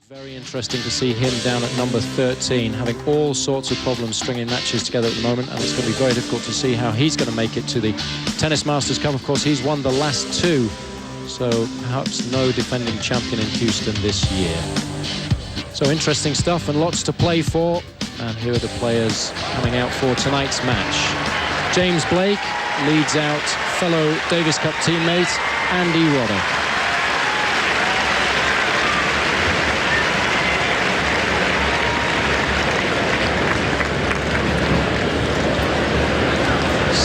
Very interesting to see him down at number 13, having all sorts of problems stringing matches together at the moment, and it's going to be very difficult to see how he's going to make it to the Tennis Masters Cup. Of course, he's won the last two, so perhaps no defending champion in Houston this year. So interesting stuff and lots to play for, and here are the players coming out for tonight's match. James Blake leads out fellow Davis Cup teammate Andy Roddick.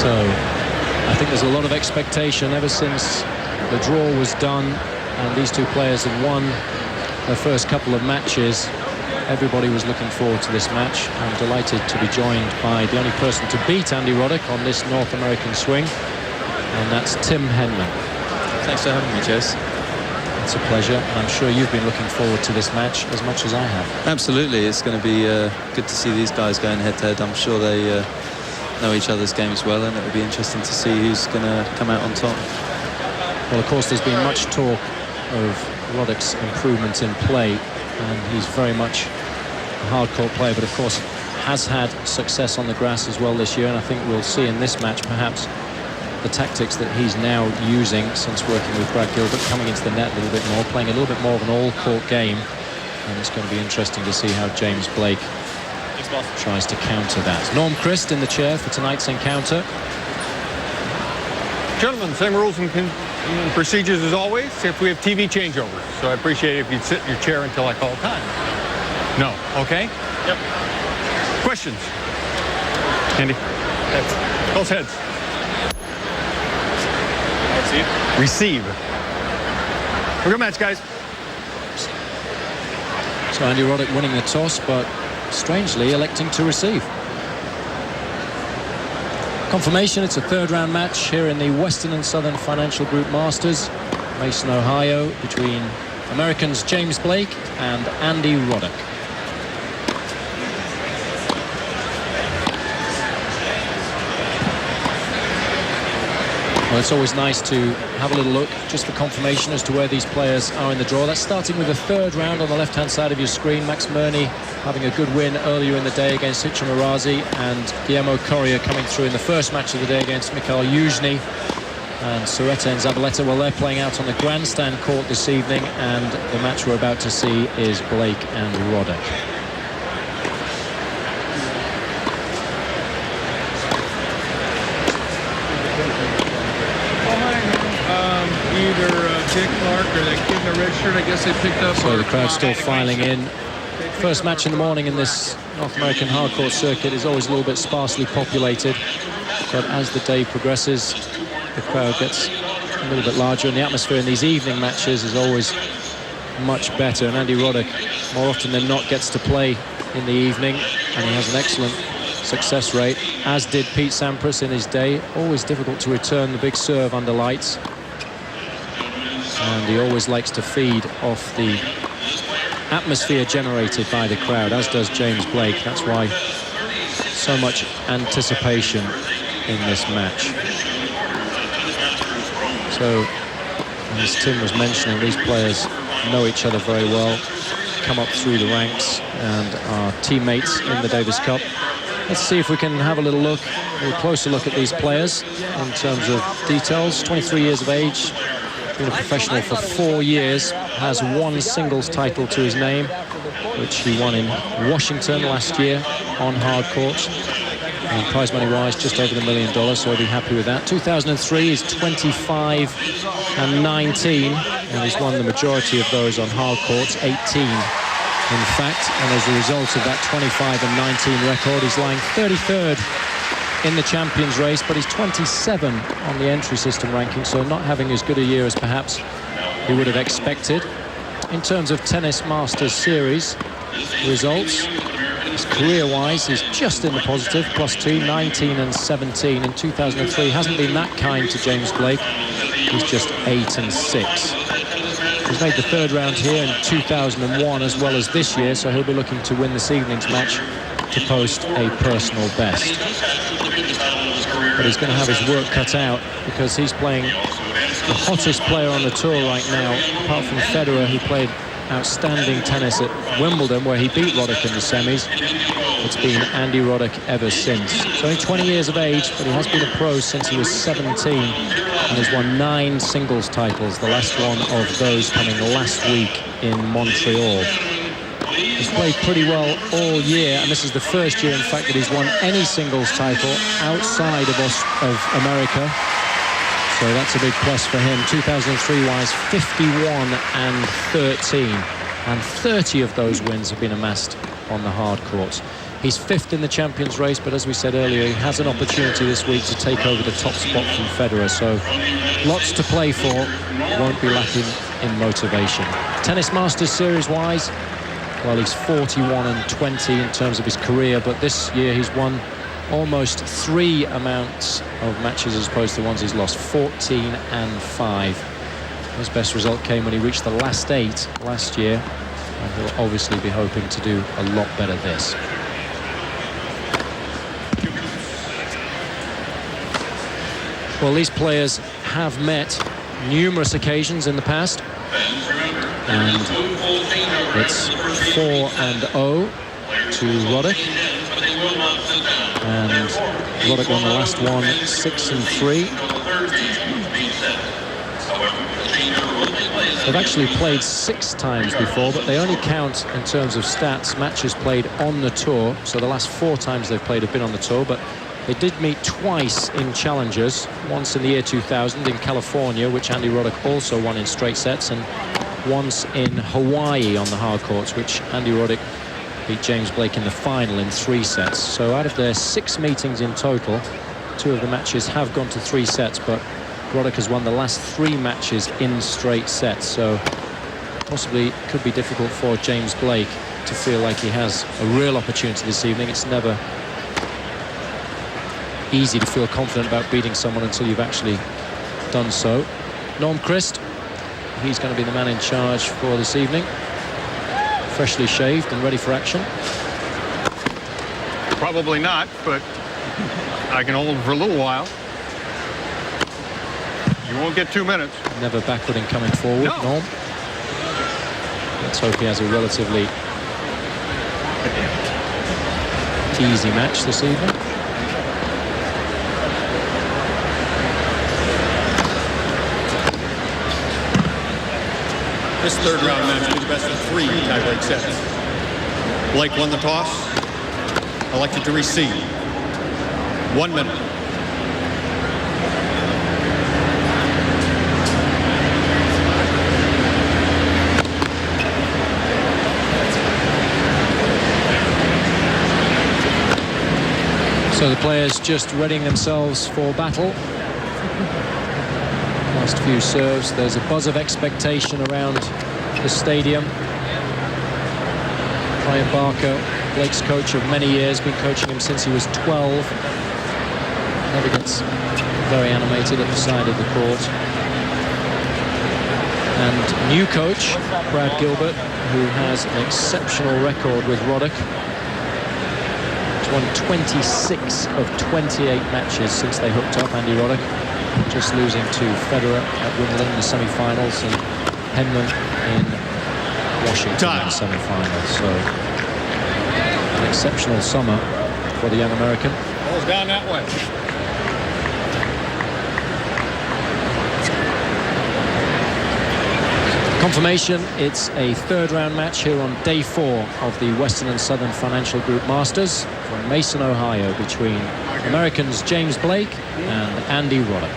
So I think there's a lot of expectation ever since the draw was done and these two players had won their first couple of matches. Everybody was looking forward to this match. I'm delighted to be joined by the only person to beat Andy Roddick on this North American swing, and that's Tim Henman. Thanks for having me, Jess. It's a pleasure, and I'm sure you've been looking forward to this match as much as I have. Absolutely, it's going to be good to see these guys going head-to-head. I'm sure they know each other's games well, and it will be interesting to see who's going to come out on top. Well, of course, there's been much talk of Roddick's improvements in play, and he's very much a hard-court player, but of course has had success on the grass as well this year, and I think we'll see in this match perhaps the tactics that he's now using since working with Brad Gilbert, coming into the net a little bit more, playing a little bit more of an all-court game, and it's going to be interesting to see how James Blake tries to counter that. Norm Christ in the chair for tonight's encounter. Gentlemen, same rules and procedures as always, if we have TV changeovers. So I appreciate it if you'd sit in your chair until I call time. No, okay? Yep. Questions? Andy? Heads. Both heads. Receive. We're good match, guys. So Andy Roddick winning the toss, but strangely electing to receive. Confirmation, it's a third-round match here in the Western and Southern Financial Group Masters, Mason, Ohio, between Americans James Blake and Andy Roddick. Well, it's always nice to have a little look just for confirmation as to where these players are in the draw. That's starting with the third round on the left-hand side of your screen. Max Murney having a good win earlier in the day against Hicham Arazi, and Guillermo Correa coming through in the first match of the day against Mikhail Yuzhny. And Soretta and Zabaleta, well, they're playing out on the grandstand court this evening, and the match we're about to see is Blake and Roddick. Either Dick Clark or that kid in the red shirt, I guess they picked up. So the crowd still filing in. First match in the morning in this North American hardcourt circuit is always a little bit sparsely populated, but as the day progresses, the crowd gets a little bit larger, and the atmosphere in these evening matches is always much better. And Andy Roddick, more often than not, gets to play in the evening, and he has an excellent success rate, as did Pete Sampras in his day. Always difficult to return the big serve under lights, and he always likes to feed off the atmosphere generated by the crowd, as does James Blake. That's why so much anticipation in this match. So, as Tim was mentioning, these players know each other very well, come up through the ranks and are teammates in the Davis Cup. Let's see if we can have a little closer look at these players in terms of details. 23 years of age, been a professional for 4 years, has one singles title to his name, which he won in Washington last year on hard court. And prize money wise, just over $1 million, so he'll be happy with that. 2003, he's 25 and 19, and he's won the majority of those on hard courts, 18 in fact. And as a result of that 25 and 19 record, he's lying 33rd in the champions race, but he's 27 on the entry system ranking, so not having as good a year as perhaps he would have expected. In terms of Tennis Masters Series results, his career-wise, he's just in the positive, +2, 19 and 17. In 2003, hasn't been that kind to James Blake. He's just 8 and 6. He's made the third round here in 2001 as well as this year, so he'll be looking to win this evening's match to post a personal best. But he's going to have his work cut out, because he's playing the hottest player on the tour right now, apart from Federer, who played outstanding tennis at Wimbledon, where he beat Roddick in the semis. It's been Andy Roddick ever since. He's only 20 years of age, but he has been a pro since he was 17 and has won 9 singles titles, the last one of those coming last week in Montreal. He's played pretty well all year, and this is the first year, in fact, that he's won any singles title outside of America. So that's a big plus for him. 2003-wise, 51 and 13. And 30 of those wins have been amassed on the hard courts. He's 5th in the champions race, but as we said earlier, he has an opportunity this week to take over the top spot from Federer. So lots to play for, won't be lacking in motivation. Tennis Masters Series-wise, well, he's 41 and 20 in terms of his career, but this year he's won almost 3 amounts of matches as opposed to the ones he's lost, 14 and 5. His best result came when he reached the last 8 last year, and he'll obviously be hoping to do a lot better this. Well, these players have met numerous occasions in the past, and it's 4-0 to Roddick, and Roddick won the last one 6-3. They've actually played 6 times before, but they only count in terms of stats matches played on the tour. So the last 4 times they've played have been on the tour, but they did meet twice in challengers, once in the year 2000 in California, which Andy Roddick also won in straight sets, and once in Hawaii on the hard courts, which Andy Roddick beat James Blake in the final in 3 sets. So out of their 6 meetings in total, 2 of the matches have gone to 3 sets, but Roddick has won the last 3 matches in straight sets, so possibly could be difficult for James Blake to feel like he has a real opportunity this evening. It's never easy to feel confident about beating someone until you've actually done so. Norm Christ, he's going to be the man in charge for this evening. Freshly shaved and ready for action. Probably not, but I can hold him for a little while. You won't get 2 minutes. Never backward in coming forward, No. Norm. Let's hope he has a relatively easy match this evening. This 3rd round match will be the best of 3 tiebreak sets. Blake won the toss, elected to receive. 1 minute. So the players just readying themselves for battle. Last few serves. There's a buzz of expectation around the stadium. Brian Barker, Blake's coach of many years, been coaching him since he was 12. Never gets very animated at the side of the court. And new coach, Brad Gilbert, who has an exceptional record with Roddick. He's won 26 of 28 matches since they hooked up, Andy Roddick. Just losing to Federer at Wimbledon in the semi-finals and Henman in Washington in the semi-finals. So an exceptional summer for the young American. Ball's down that way. Confirmation, it's a 3rd round match here on day 4 of the Western and Southern Financial Group Masters from Mason, Ohio, between Americans James Blake and Andy Roddick.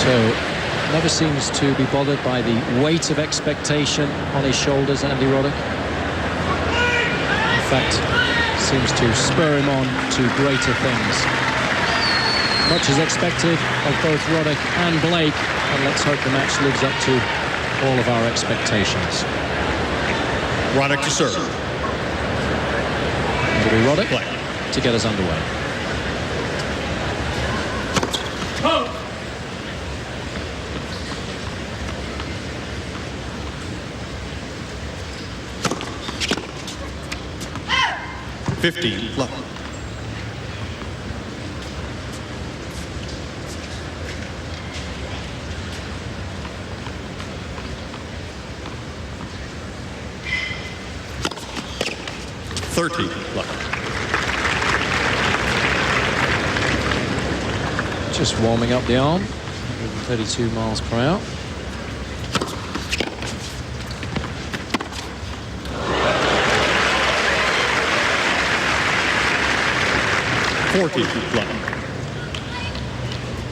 So never seems to be bothered by the weight of expectation on his shoulders, Andy Roddick. In fact, seems to spur him on to greater things. Much is expected of both Roddick and Blake, and let's hope the match lives up to all of our expectations. Roddick to serve. It'll be Roddick to get us underway. Oh. 15 left. 30 left. Just warming up the arm. 32 miles per hour.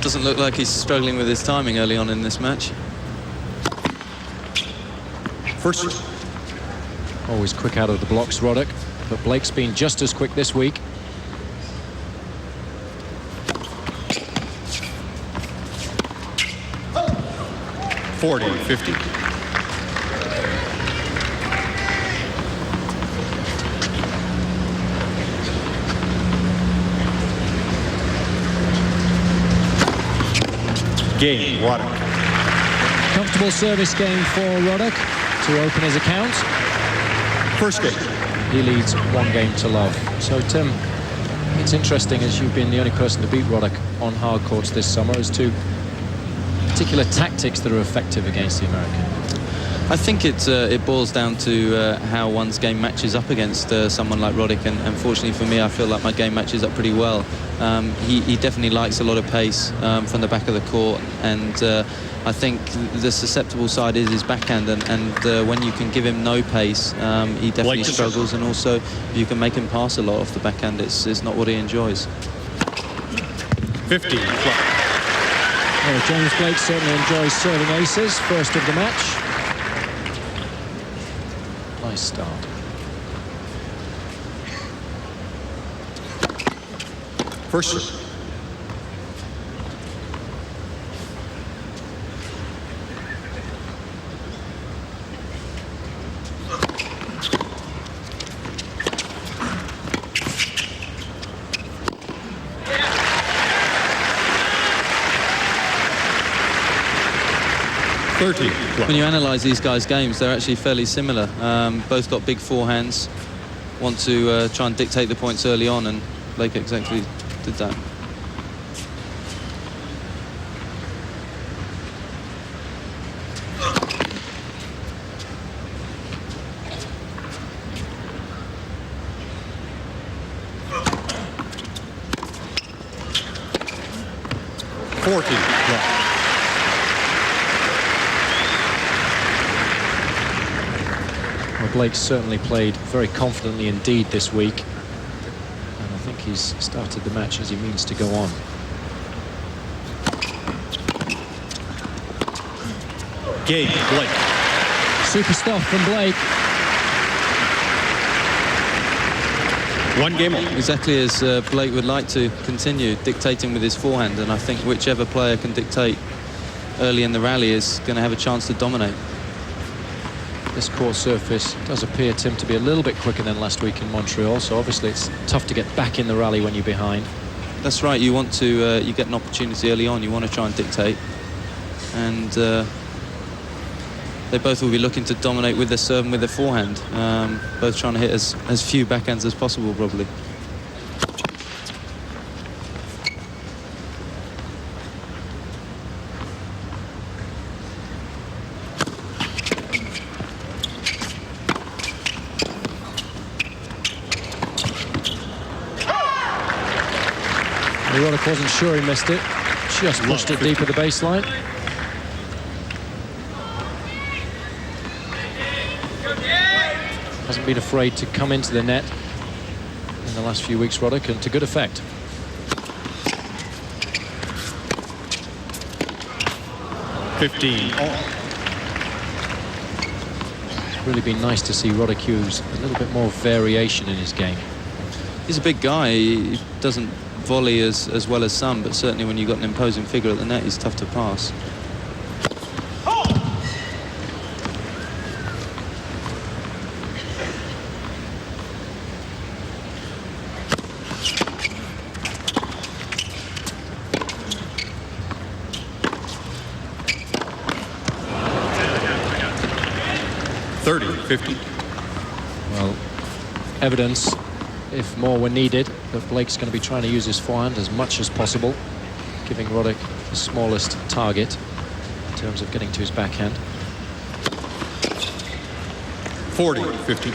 Doesn't look like he's struggling with his timing early on in this match. First. Always quick out of the blocks, Roddick, but Blake's been just as quick this week. $40-50. Game, Roddick. Comfortable service game for Roddick to open his account. First game. He leads 1 game to love. So, Tim, it's interesting, as you've been the only person to beat Roddick on hard courts this summer, as to particular tactics that are effective against the American. I think it boils down to how one's game matches up against someone like Roddick, and fortunately for me, I feel like my game matches up pretty well. He definitely likes a lot of pace from the back of the court, and I think the susceptible side is his backhand, and when you can give him no pace, he definitely struggles, and also if you can make him pass a lot off the backhand, it's not what he enjoys. 50. Well, James Blake certainly enjoys serving aces, first of the match. Nice start. First. When you analyse these guys' games, they're actually fairly similar. Both got big forehands, want to try and dictate the points early on, and Blake exactly did that. Blake's certainly played very confidently indeed this week, and I think he's started the match as he means to go on. Game, Blake. Super stuff from Blake. 1 game on. Exactly as Blake would like to continue dictating with his forehand, and I think whichever player can dictate early in the rally is going to have a chance to dominate. This court surface does appear, Tim, to be a little bit quicker than last week in Montreal, so obviously it's tough to get back in the rally when you're behind. That's right. You want to, you get an opportunity early on, you want to try and dictate, and they both will be looking to dominate with their serve and with their forehand, both trying to hit as few backhands as possible, probably. Roddick wasn't sure he missed it. Just pushed it deep at the baseline. Hasn't been afraid to come into the net in the last few weeks, Roddick, and to good effect. It's really been nice to see Roddick use a little bit more variation in his game. He's a big guy. He doesn't volley as well as some, but certainly when you've got an imposing figure at the net, he's tough to pass. $30-50. Well, evidence, if more were needed, that Blake's going to be trying to use his forehand as much as possible, giving Roddick the smallest target in terms of getting to his backhand. 40-50.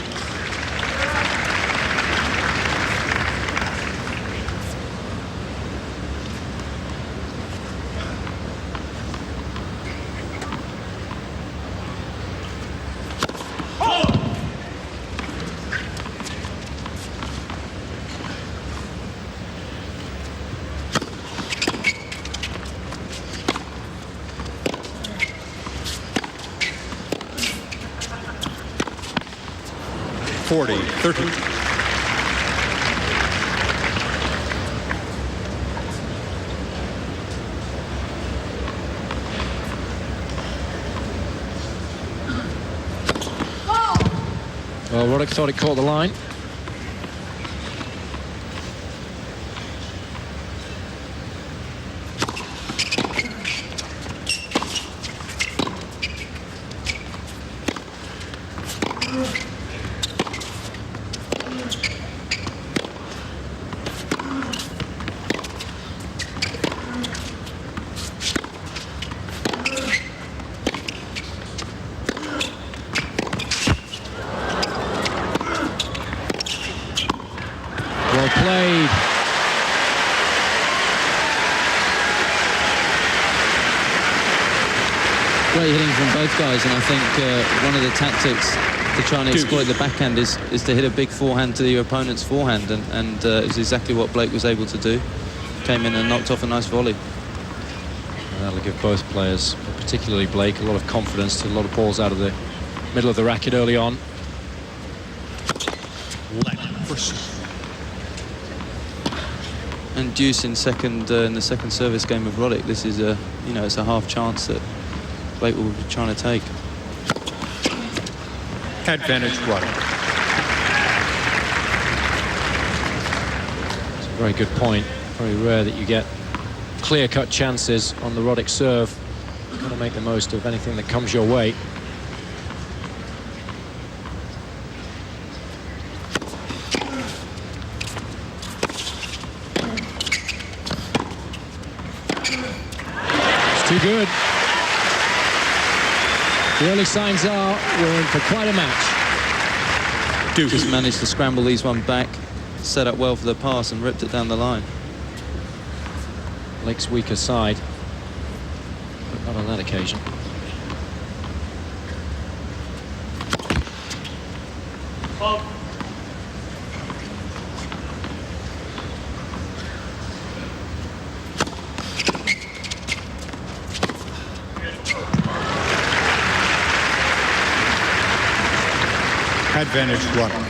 40-30. Well, Roddick thought it caught the line. Well played. Great hitting from both guys, and I think one of the tactics to try and exploit the backhand is to hit a big forehand to your opponent's forehand, and it's exactly what Blake was able to do. Came in and knocked off a nice volley. And that'll give both players, particularly Blake, a lot of confidence, to a lot of balls out of the middle of the racket early on. And deuce in the second service game of Roddick. This is a, it's a half chance that Blake will be trying to take. Advantage Roddick. It's a very good point. Very rare that you get clear-cut chances on the Roddick serve. You've got to make the most of anything that comes your way. Too good. The early signs are we're in for quite a match. Just managed to scramble these one back, set up well for the pass and ripped it down the line. Blake's weaker side, but not on that occasion. Advantage Roddick.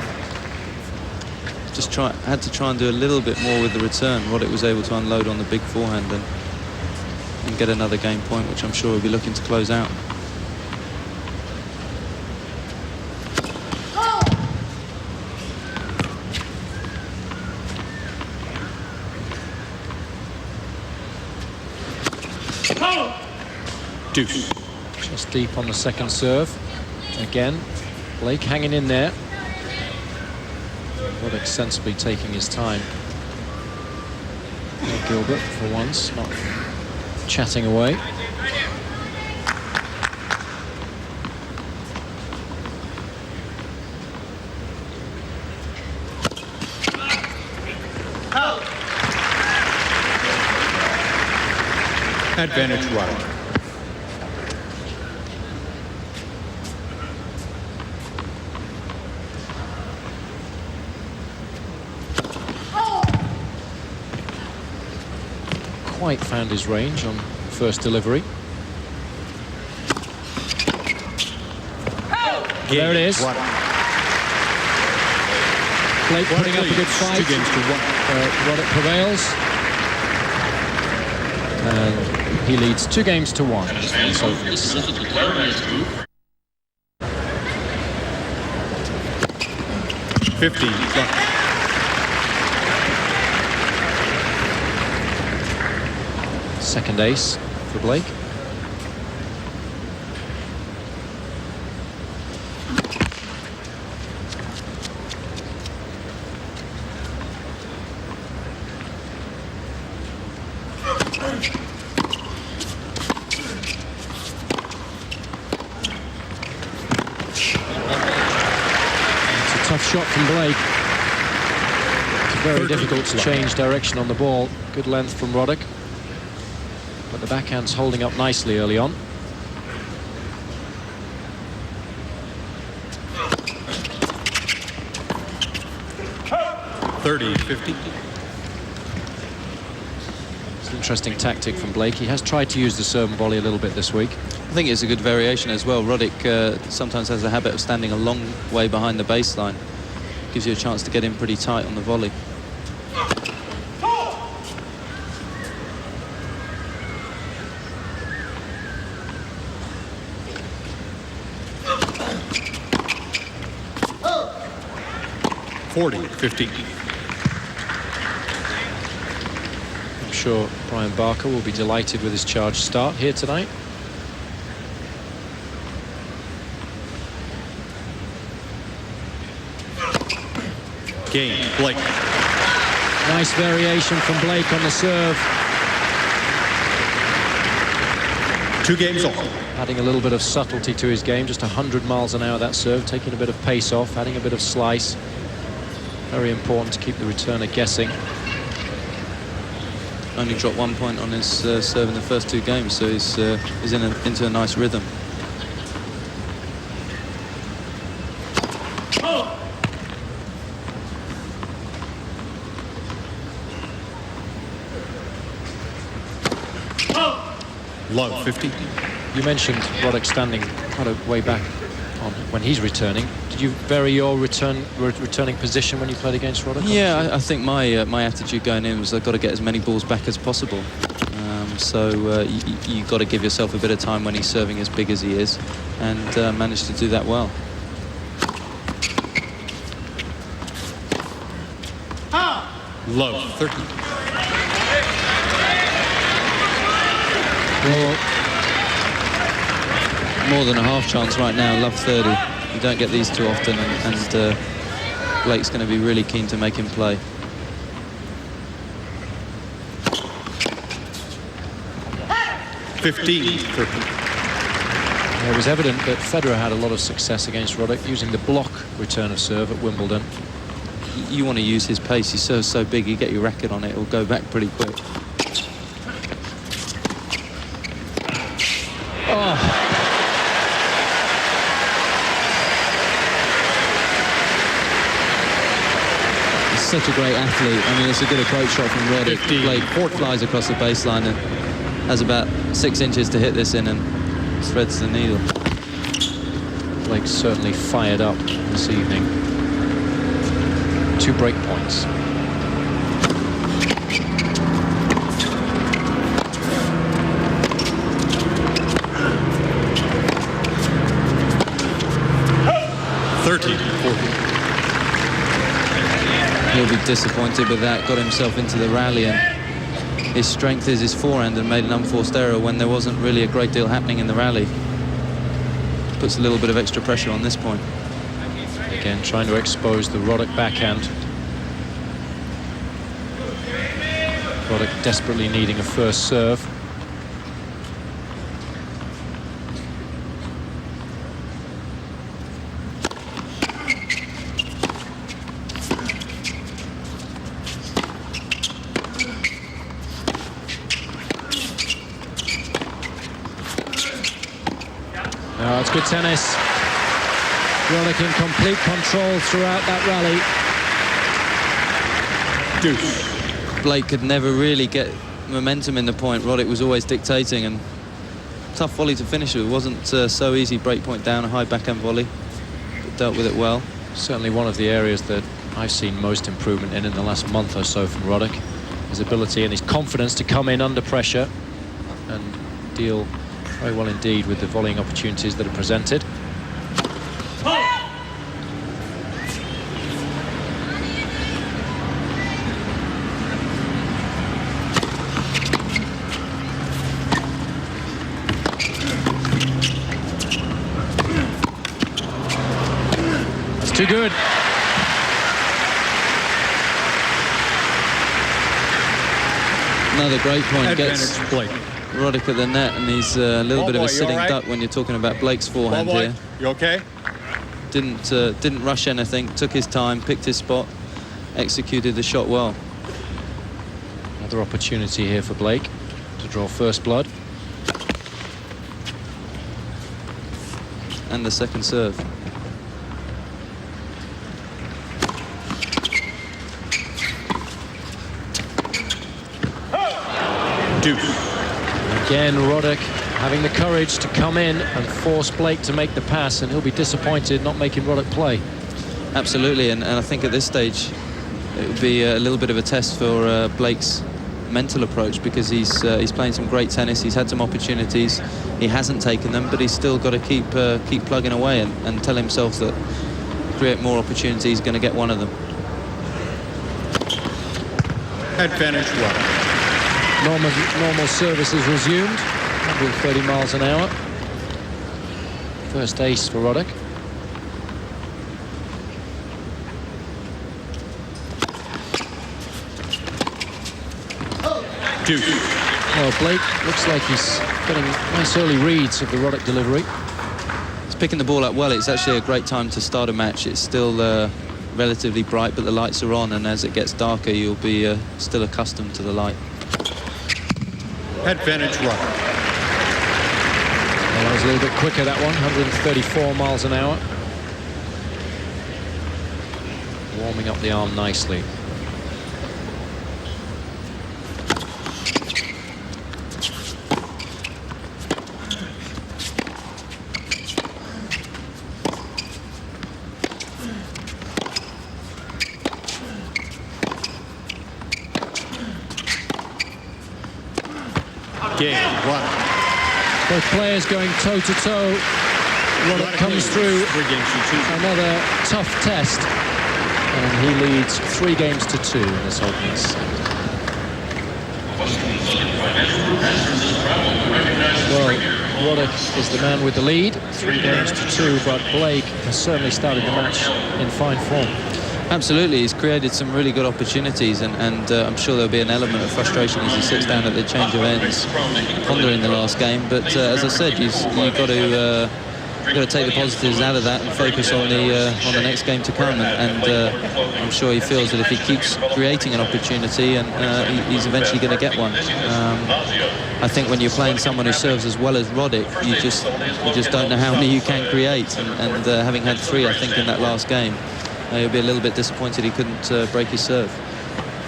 Just had to try and do a little bit more with the return. Roddick was able to unload on the big forehand and get another game point, which I'm sure he'll be looking to close out. Deuce. Just deep on the second serve. Again, Blake hanging in there. Roddick sensibly taking his time. Gilbert, for once, not chatting away. Advantage Roddick. Quite found his range on first delivery. There it is. Blake putting up a good fight. 2 games to 1. Roddick prevails. And he leads 2 games to 1. So 50. second ace for Blake. Tough shot from Blake. It's very difficult to change direction on the ball. Good length from Roddick. But the backhand's holding up nicely early on. (30-50). It's an interesting tactic from Blake. He has tried to use the serve and volley a little bit this week. I think it's a good variation as well. Roddick sometimes has a habit of standing a long way behind the baseline. gives you a chance to get in pretty tight on the volley. I'm sure Brian Barker will be delighted with his charge start here tonight. Game, Blake. Nice variation from Blake on the serve. 2 games all. Adding a little bit of subtlety to his game, just 100 miles an hour that serve, taking a bit of pace off, adding a bit of slice. Very important to keep the returner guessing. Only dropped 1 point on his serve in the first 2 games, so he's into a nice rhythm. Low, 50. You mentioned Roddick standing kind of way back on when he's returning. Did you vary your returning position when you played against Roddick? Yeah, I think my attitude going in was I've got to get as many balls back as possible. You've got to give yourself a bit of time when he's serving as big as he is, and managed to do that well. Low, 30. Well, more than a half chance right now. Love 30. You don't get these too often, and Blake's going to be really keen to make him play. It was evident that Federer had a lot of success against Roddick using the block return of serve at Wimbledon. You want to use his pace. He's so big. You get your racket on it, it'll go back pretty quick. Such a great athlete. I mean, it's a good approach shot from Roddick. Blake flies across the baseline and has about 6 inches to hit this in and threads the needle. Blake's certainly fired up this evening. 2 break points. He'll be disappointed with that. Got himself into the rally, and his strength is his forehand, and made an unforced error when there wasn't really a great deal happening in the rally. Puts a little bit of extra pressure on this point. Again, trying to expose the Roddick backhand. Roddick desperately needing a first serve. Oh, it's good tennis. Roddick in complete control throughout that rally. Deuce. Blake could never really get momentum in the point. Roddick was always dictating, and tough volley to finish with. It wasn't so easy. Break point down, a high backhand volley, but dealt with it well. Certainly one of the areas that I've seen most improvement in the last month or so from Roddick. His ability and his confidence to come in under pressure and deal very well indeed with the volleying opportunities that are presented. That's too good. Another great point. Advantage Blake. Roddick at the net, and he's a little bit of a sitting right? duck when you're talking about Blake's forehand here. You okay? Didn't rush anything, took his time, picked his spot, executed the shot well. Another opportunity here for Blake to draw first blood. And the second serve. Deuce. Again, Roddick having the courage to come in and force Blake to make the pass, and he'll be disappointed not making Roddick play. Absolutely, and I think at this stage it would be a little bit of a test for Blake's mental approach, because he's playing some great tennis. He's had some opportunities, he hasn't taken them, but he's still got to keep plugging away and tell himself that create more opportunities, he's going to get one of them. Advantage Roddick. Normal service is resumed, 130 miles an hour. First ace for Roddick. Well, Blake looks like he's getting nice early reads of the Roddick delivery. He's picking the ball up well. It's actually a great time to start a match. It's still relatively bright, but the lights are on, and as it gets darker, you'll be still accustomed to the light. Advantage Roddick. Well, that was a little bit quicker, that one, 134 miles an hour. Warming up the arm nicely. Game Roddick. Both players going toe-to-toe. Roddick comes through another tough test, and he leads 3 games to 2 in this opening set. Well, Roddick is the man with the lead, 3 games to 2, but Blake has certainly started the match in fine form. Absolutely, he's created some really good opportunities, and I'm sure there'll be an element of frustration as he sits down at the change of ends, pondering the last game. But as I said, you've got to take the positives out of that and focus on the next game to come. And I'm sure he feels that if he keeps creating an opportunity, and he's eventually going to get one. I think when you're playing someone who serves as well as Roddick, you just don't know how many you can create. And having had 3, I think, in that last game, he'll be a little bit disappointed he couldn't break his serve.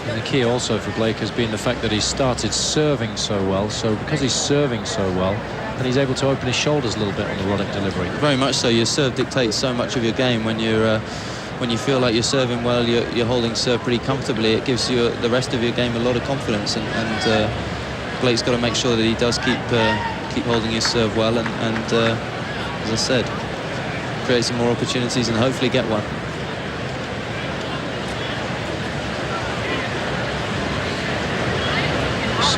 And the key also for Blake has been the fact that he started serving so well. So because he's serving so well, and he's able to open his shoulders a little bit on the Roddick delivery. Very much so. Your serve dictates so much of your game. When you feel like you're serving well, you're holding serve pretty comfortably. It gives you the rest of your game a lot of confidence. And Blake's got to make sure that he does keep holding his serve well. And as I said, create some more opportunities and hopefully get one.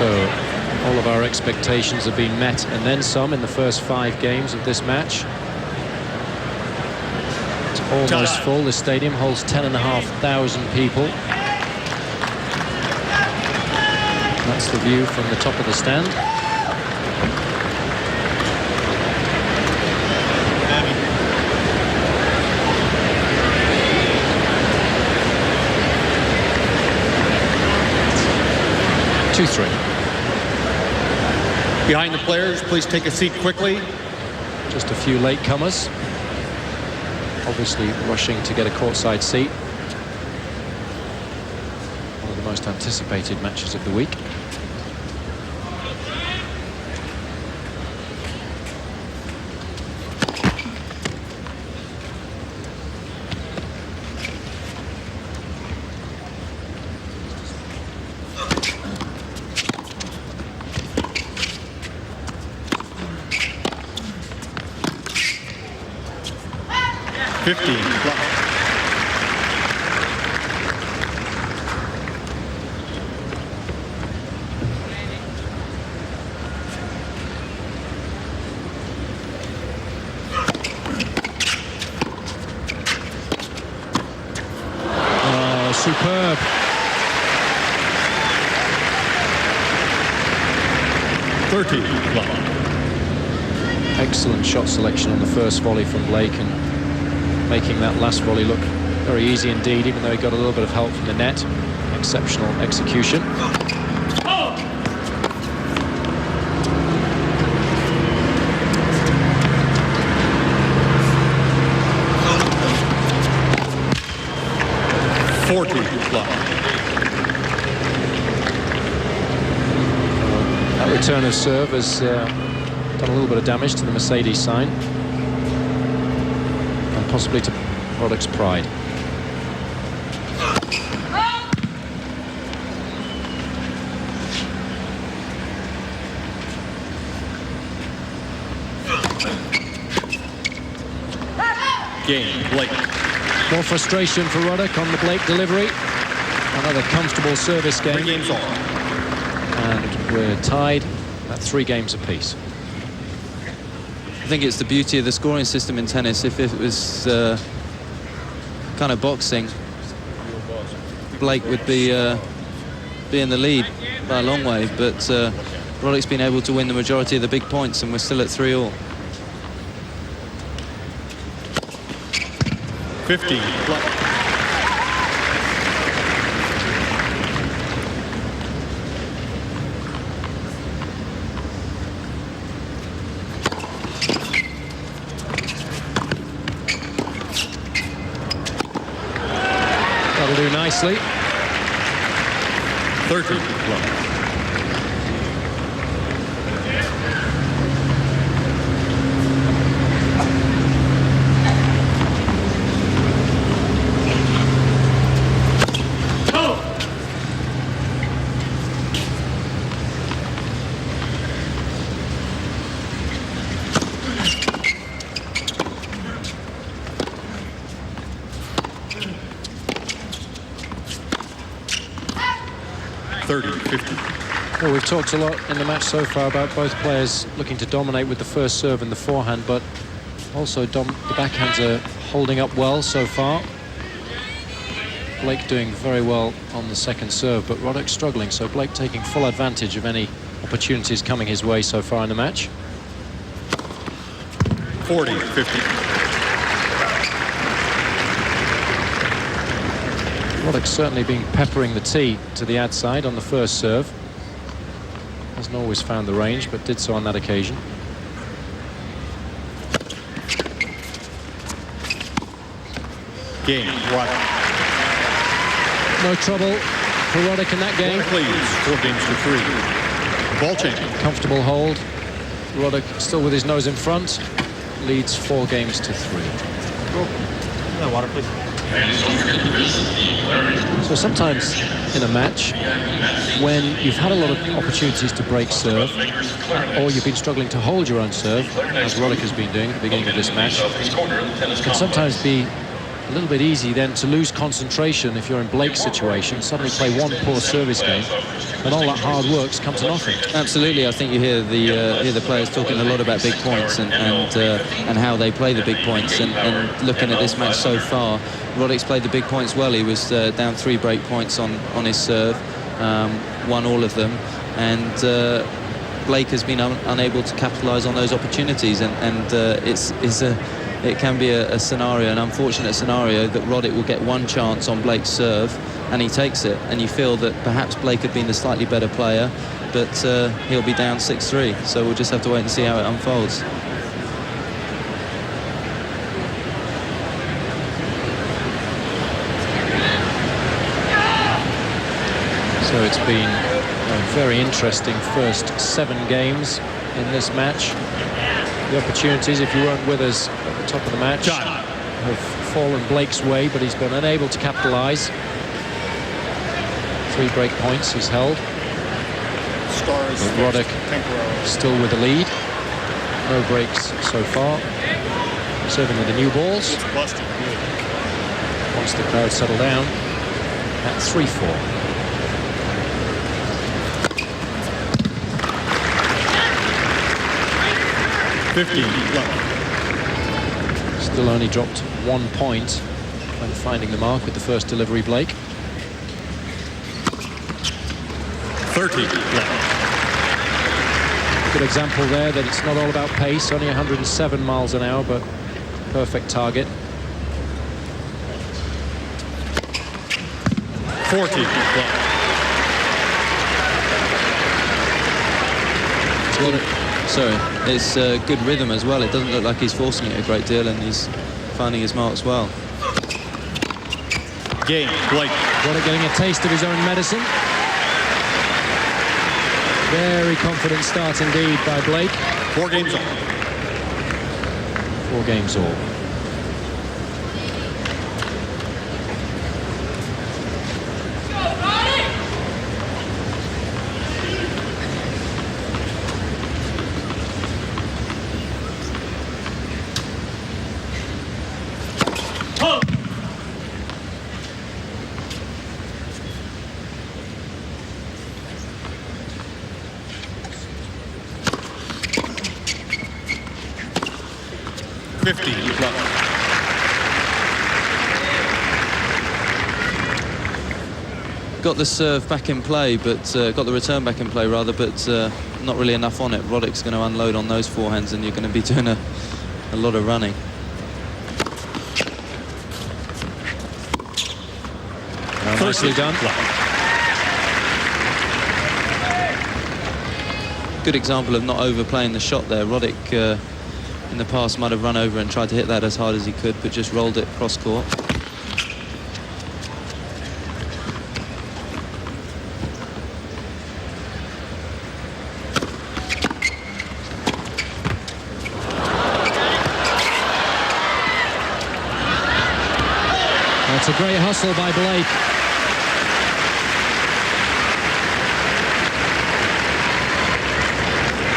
So all of our expectations have been met and then some in the first 5 games of this match. It's almost full. The stadium holds 10,500 people. That's the view from the top of the stand. Behind the players, please take a seat quickly. Just a few latecomers, obviously rushing to get a courtside seat. One of the most anticipated matches of the week. Superb. Excellent shot selection on the first volley from Blake, and making that last volley look very easy indeed, even though he got a little bit of help from the net. Exceptional execution. That return of serve has done a little bit of damage to the Mercedes sign, and possibly to Roddick's pride. Game, Blake. More frustration for Roddick on the Blake delivery. Another comfortable service 3 game. games all. And we're tied at 3 games apiece. I think it's the beauty of the scoring system in tennis. If it was kind of boxing, Blake would be in the lead by a long way, but Roddick's been able to win the majority of the big points, and we're still at 3-all. 50. That'll do nicely. 30. Well, we've talked a lot in the match so far about both players looking to dominate with the first serve and the forehand, but also the backhands are holding up well so far. Blake doing very well on the second serve, but Roddick struggling, so Blake taking full advantage of any opportunities coming his way so far in the match. 40-50. Roddick certainly been peppering the tee to the ad side on the first serve. Hasn't always found the range, but did so on that occasion. Game, Roddick. No trouble for Roddick in that game. Please, 4 games to 3. Ball change. Comfortable hold. Roddick still with his nose in front. Leads 4 games to 3. Water, please. So sometimes in a match, when you've had a lot of opportunities to break serve, or you've been struggling to hold your own serve, as Roddick has been doing at the beginning of this match, it can sometimes be a little bit easy then to lose concentration if you're in Blake's situation, suddenly play one poor service game, and all that hard work's come to nothing. Absolutely, I think you hear the players talking a lot about big points and how they play the big points. And looking at this match so far, Roddick's played the big points well. He was down 3 break points on his serve, won all of them, and Blake has been unable to capitalise on those opportunities. It can be a scenario, an unfortunate scenario, that Roddick will get one chance on Blake's serve and he takes it, and you feel that perhaps Blake had been the slightly better player, but he'll be down 6-3, so we'll just have to wait and see how it unfolds. So it's been a very interesting first 7 games in this match. The opportunities, if you weren't with us at the top of the match, have fallen Blake's way, but he's been unable to capitalise. 3 break points he's held. Roddick still with the lead. No breaks so far. Serving with the new balls. Once the crowd settle down at 3-4. Still only dropped 1 point when finding the mark with the first delivery, Blake. 30. Good example there that it's not all about pace, only 107 miles an hour, but perfect target. 40. Sorry, it's good rhythm as well. It doesn't look like he's forcing it a great deal, and he's finding his marks well. Game, Blake. Roddick getting a taste of his own medicine. Very confident start indeed by Blake. 4 games all. 4 games all. 50. Got the serve back in play, but got the return back in play rather, but not really enough on it. Roddick's going to unload on those forehands, and you're going to be doing a lot of running. Nicely done. Good example of not overplaying the shot there. Roddick in the past might have run over and tried to hit that as hard as he could, but just rolled it cross court. That's a great hustle by Blake.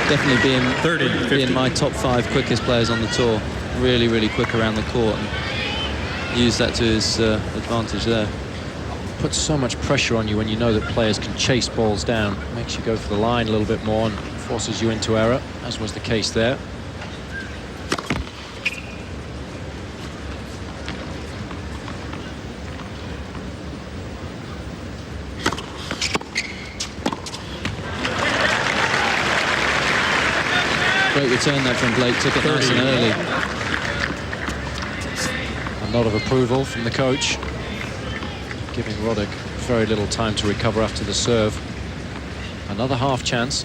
Definitely30, being my top 5 quickest players on the tour. Really, really quick around the court, and use that to his advantage there. Puts so much pressure on you when you know that players can chase balls down. Makes you go for the line a little bit more and forces you into error, as was the case there. Great return there from Blake, took it nice and early. A nod of approval from the coach, giving Roddick very little time to recover after the serve. Another half chance.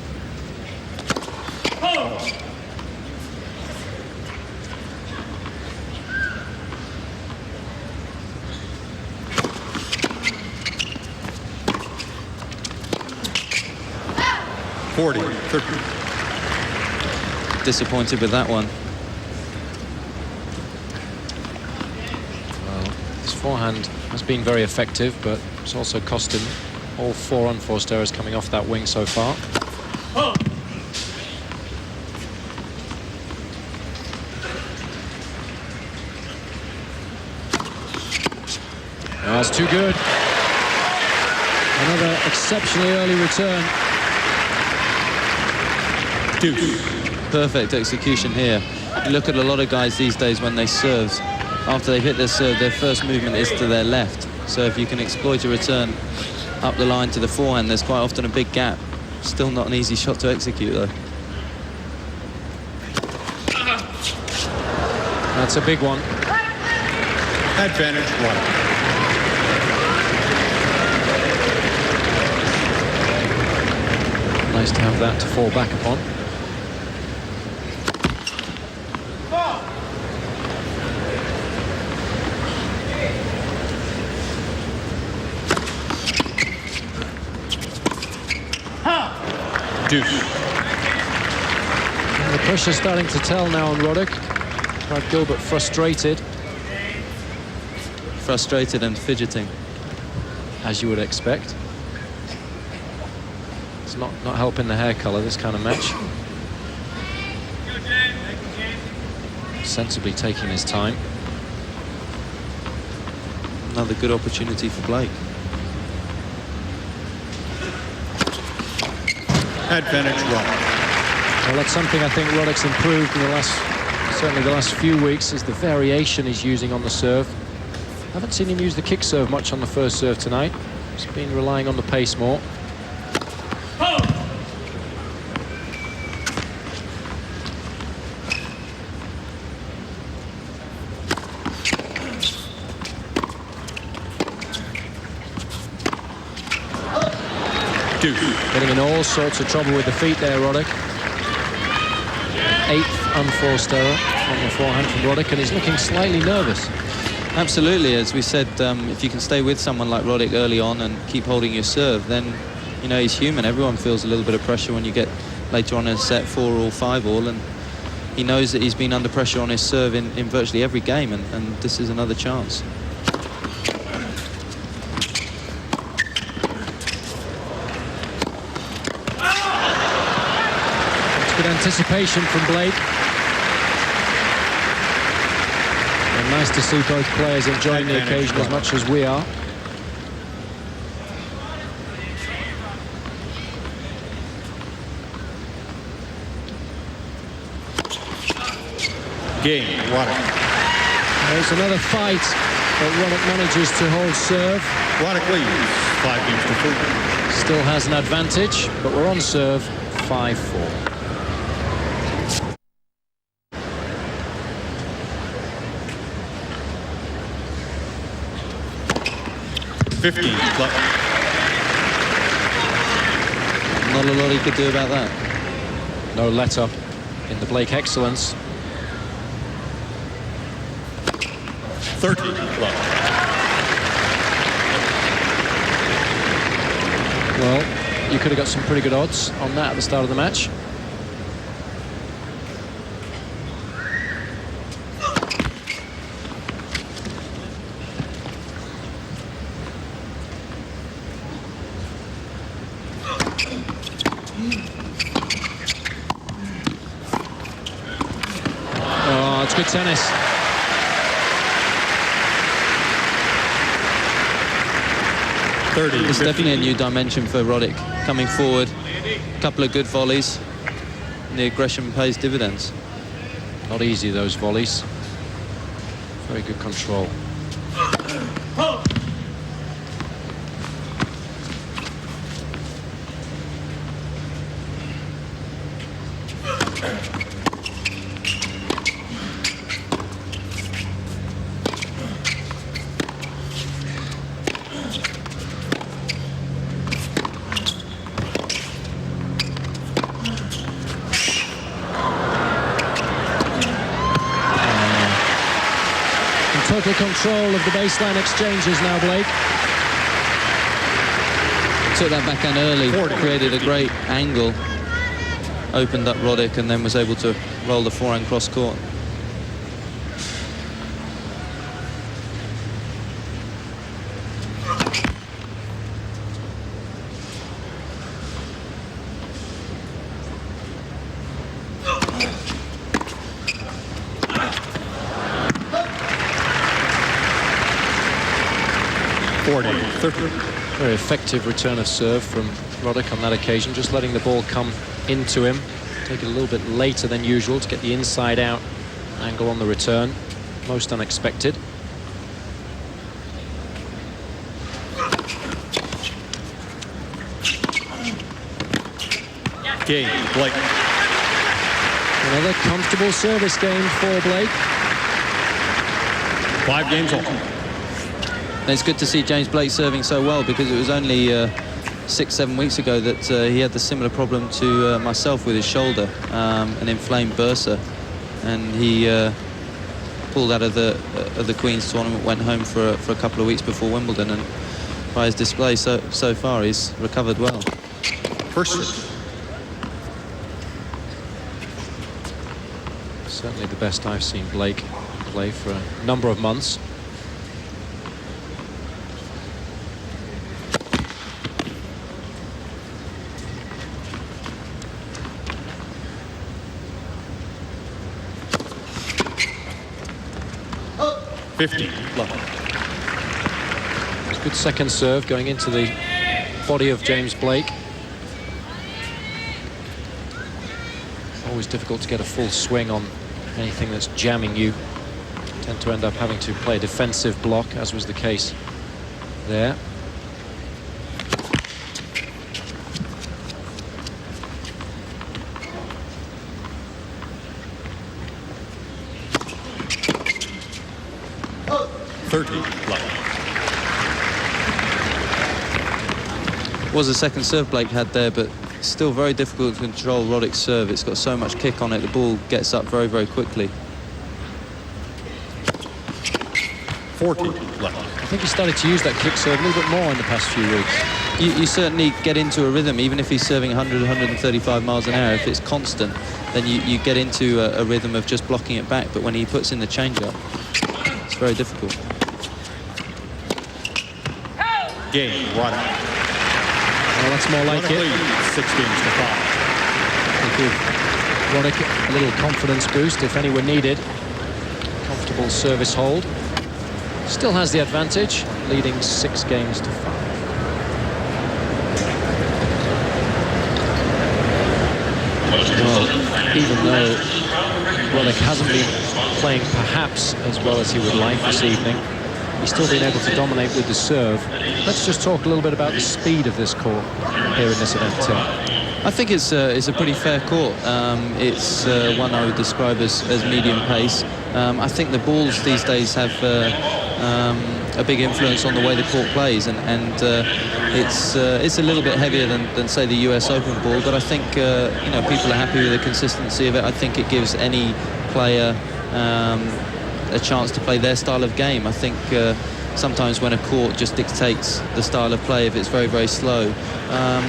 Disappointed with that one. Well, his forehand has been very effective, but it's also cost him all 4 unforced errors coming off that wing so far. That's too good. Another exceptionally early return. Perfect execution here. You look at a lot of guys these days when they serve, after they've hit their serve, their first movement is to their left. So if you can exploit a return up the line to the forehand, there's quite often a big gap. Still not an easy shot to execute though. That's a big one. Advantage 1. Nice to have that to fall back upon. Deuce. And the pressure's starting to tell now on Roddick. Brad Gilbert frustrated. Frustrated and fidgeting. As you would expect. It's not helping the hair colour, this kind of match. Sensibly taking his time. Another good opportunity for Blake. Advantage 1. Well, that's something I think Roddick's improved in certainly the last few weeks, is the variation he's using on the serve. Haven't seen him use the kick serve much on the first serve tonight. He's been relying on the pace more. Getting in all sorts of trouble with the feet there, Roddick. 8th unforced error on the forehand from Roddick, and he's looking slightly nervous. Absolutely, as we said, if you can stay with someone like Roddick early on and keep holding your serve, then, you know, he's human. Everyone feels a little bit of pressure when you get later on in a set 4-all, 5-all, and he knows that he's been under pressure on his serve in virtually every game, and this is another chance. Good anticipation from Blake. And nice to see both players enjoying the occasion as much as we are. Game, Roddick. There's another fight, but Roddick manages to hold serve. Roddick leads 5 games to 4. Still has an advantage, but we're on serve 5-4. Not a lot he could do about that. No let-up in the Blake excellence. 30. Well, you could have got some pretty good odds on that at the start of the match. Oh, it's good tennis. It's definitely a new dimension for Roddick. Coming forward, a couple of good volleys, and the aggression pays dividends. Not easy, those volleys. Very good control. Total control of the baseline exchanges now, Blake. Took that backhand early, created a great angle, opened up Roddick, and then was able to roll the forehand cross court. Very effective return of serve from Roddick on that occasion, just letting the ball come into him. Take it a little bit later than usual to get the inside out angle on the return. Most unexpected. Game, Blake. Another comfortable service game for Blake. 5 games all. And it's good to see James Blake serving so well, because it was only 6-7 weeks ago that he had the similar problem to myself with his shoulder, an inflamed bursa, and he pulled out of the Queen's tournament, went home for a couple of weeks before Wimbledon, and by his display so far he's recovered well. First. Certainly the best I've seen Blake play for a number of months. It's good second serve going into the body of James Blake. Always difficult to get a full swing on anything that's jamming you. Tend to end up having to play a defensive block, as was the case there. Was a second serve Blake had there, but still very difficult to control Roddick's serve. It's got so much kick on it, the ball gets up very, very quickly. 40 left. I think he started to use that kick serve a little bit more in the past few weeks. You certainly get into a rhythm, even if he's serving 100, 135 miles an hour. If it's constant, then you get into a rhythm of just blocking it back. But when he puts in the change-up, it's very difficult. Game, Roddick. Well, that's more like it. 6 games to 5. Give Roddick a little confidence boost if any were needed. Comfortable service hold. Still has the advantage, leading 6 games to 5. Well, even though Roddick hasn't been playing perhaps as well as he would like this evening. He's still been able to dominate with the serve. Let's just talk a little bit about the speed of this court here in this event, Tim. I think it's a pretty fair court. It's one I would describe as medium pace. I think the balls these days have a big influence on the way the court plays, and it's a little bit heavier than say the US Open ball. But I think you know, people are happy with the consistency of it. I think it gives any player a chance to play their style of game. I think sometimes when a court just dictates the style of play, if it's very, very slow,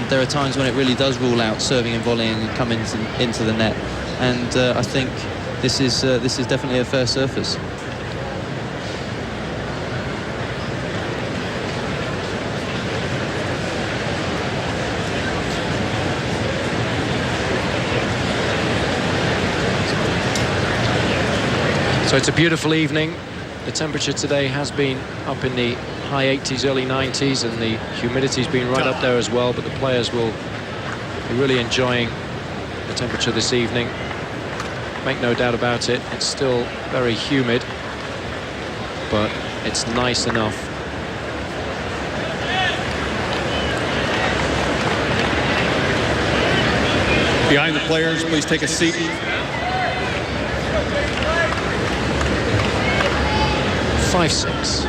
there are times when it really does rule out serving and volleying and come into the net. And I think this is definitely a fair surface. So it's a beautiful evening. The temperature today has been up in the high 80s, early 90s, and the humidity's been right up there as well, but the players will be really enjoying the temperature this evening. Make no doubt about it, it's still very humid, but it's nice enough. Behind the players, please take a seat. 5-6.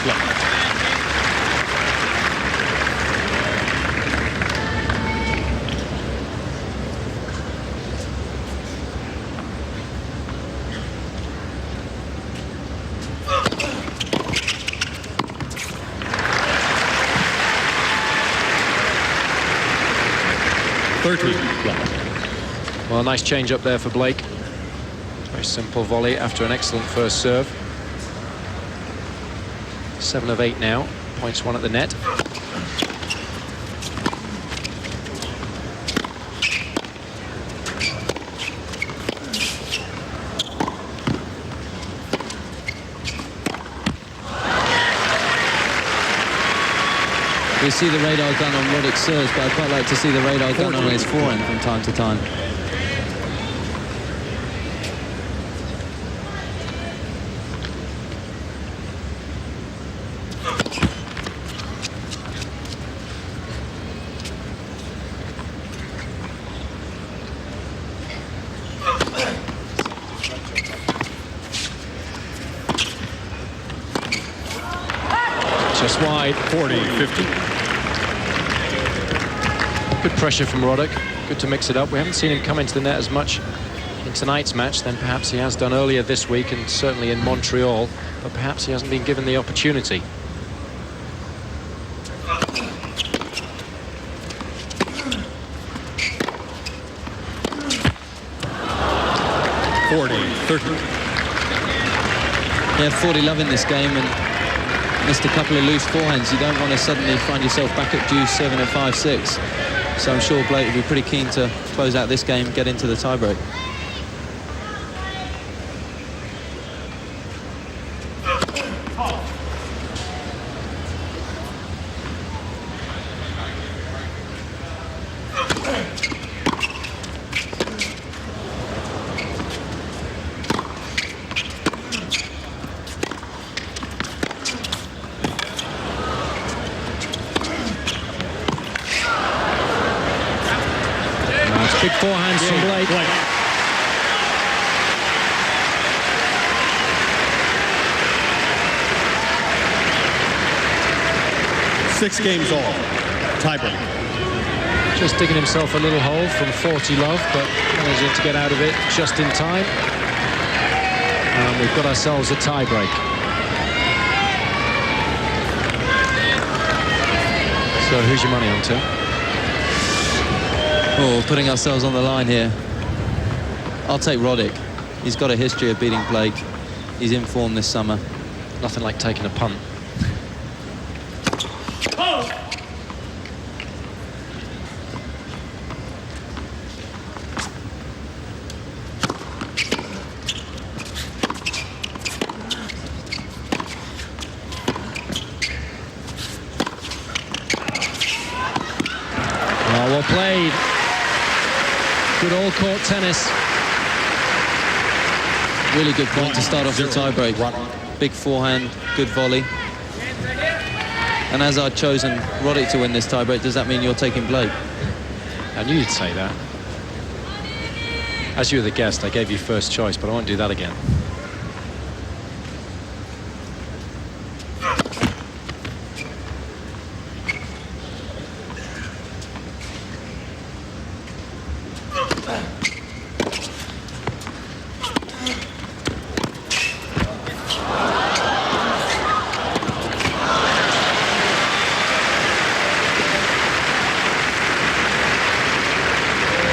Left. Well, nice change up there for Blake. Very simple volley after an excellent first serve. 7 of 8 now. Points one at the net. We see the radar gun on Roddick's serves, but I'd quite like to see the radar gun on his forehand from time to time. Just wide. 40-50. Good pressure from Roddick. Good to mix it up. We haven't seen him come into the net as much in tonight's match than perhaps he has done earlier this week and certainly in Montreal, but perhaps he hasn't been given the opportunity. Yeah, 40-love in this game and missed a couple of loose forehands. You don't want to suddenly find yourself back at deuce 7 at 5-6. So I'm sure Blake will be pretty keen to close out this game and get into the tiebreak. Big forehands from Blake. Six games all. Tiebreak. Just digging himself a little hole from 40-love, but managing to get out of it just in time. And we've got ourselves a tiebreak. So who's your money on, Tim? Oh, putting ourselves on the line here. I'll take Roddick. He's got a history of beating Blake. He's in form this summer. Nothing like taking a punt. Well played. Good all-court tennis. Really good point to start off the tiebreak. Big forehand, good volley. And as I'd chosen Roddick to win this tiebreak, does that mean you're taking Blake? I knew you'd say that. As you were the guest, I gave you first choice, but I won't do that again.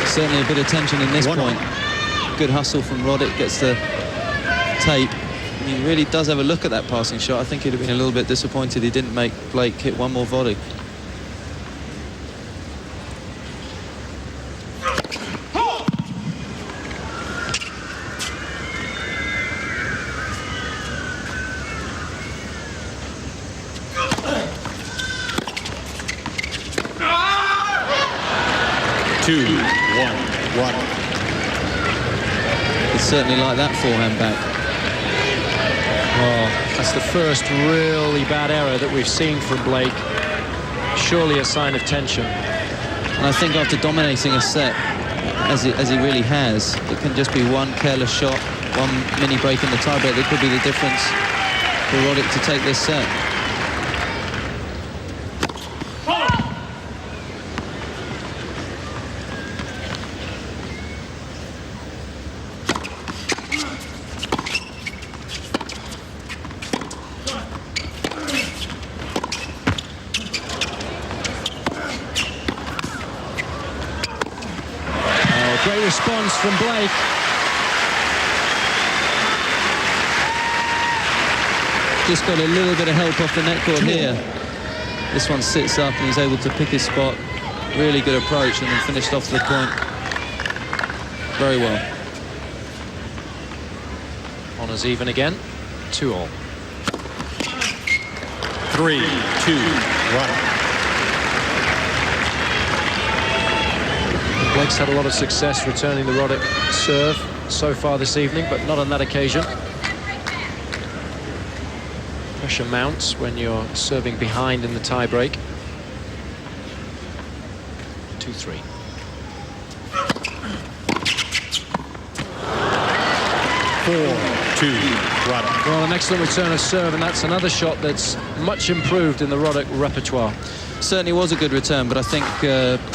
Certainly a bit of tension in this point. Good hustle from Roddick, gets the tape. And he really does have a look at that passing shot. I think he'd have been a little bit disappointed he didn't make Blake hit one more volley. Certainly like that forehand back. Well, that's the first really bad error that we've seen from Blake. Surely a sign of tension. And I think after dominating a set, as he really has, it can just be one careless shot, one mini break in the tiebreak that could be the difference for Roddick to take this set. Great response from Blake. Just got a little bit of help off the net cord here. This one sits up and he's able to pick his spot. Really good approach and then finished off the point very well. Honours even again. 2-all. 3-2. Blake's had a lot of success returning the Roddick serve so far this evening, but not on that occasion. Pressure mounts when you're serving behind in the tiebreak. 2-3. Well, an excellent return of serve, and that's another shot that's much improved in the Roddick repertoire. Certainly was a good return, but I think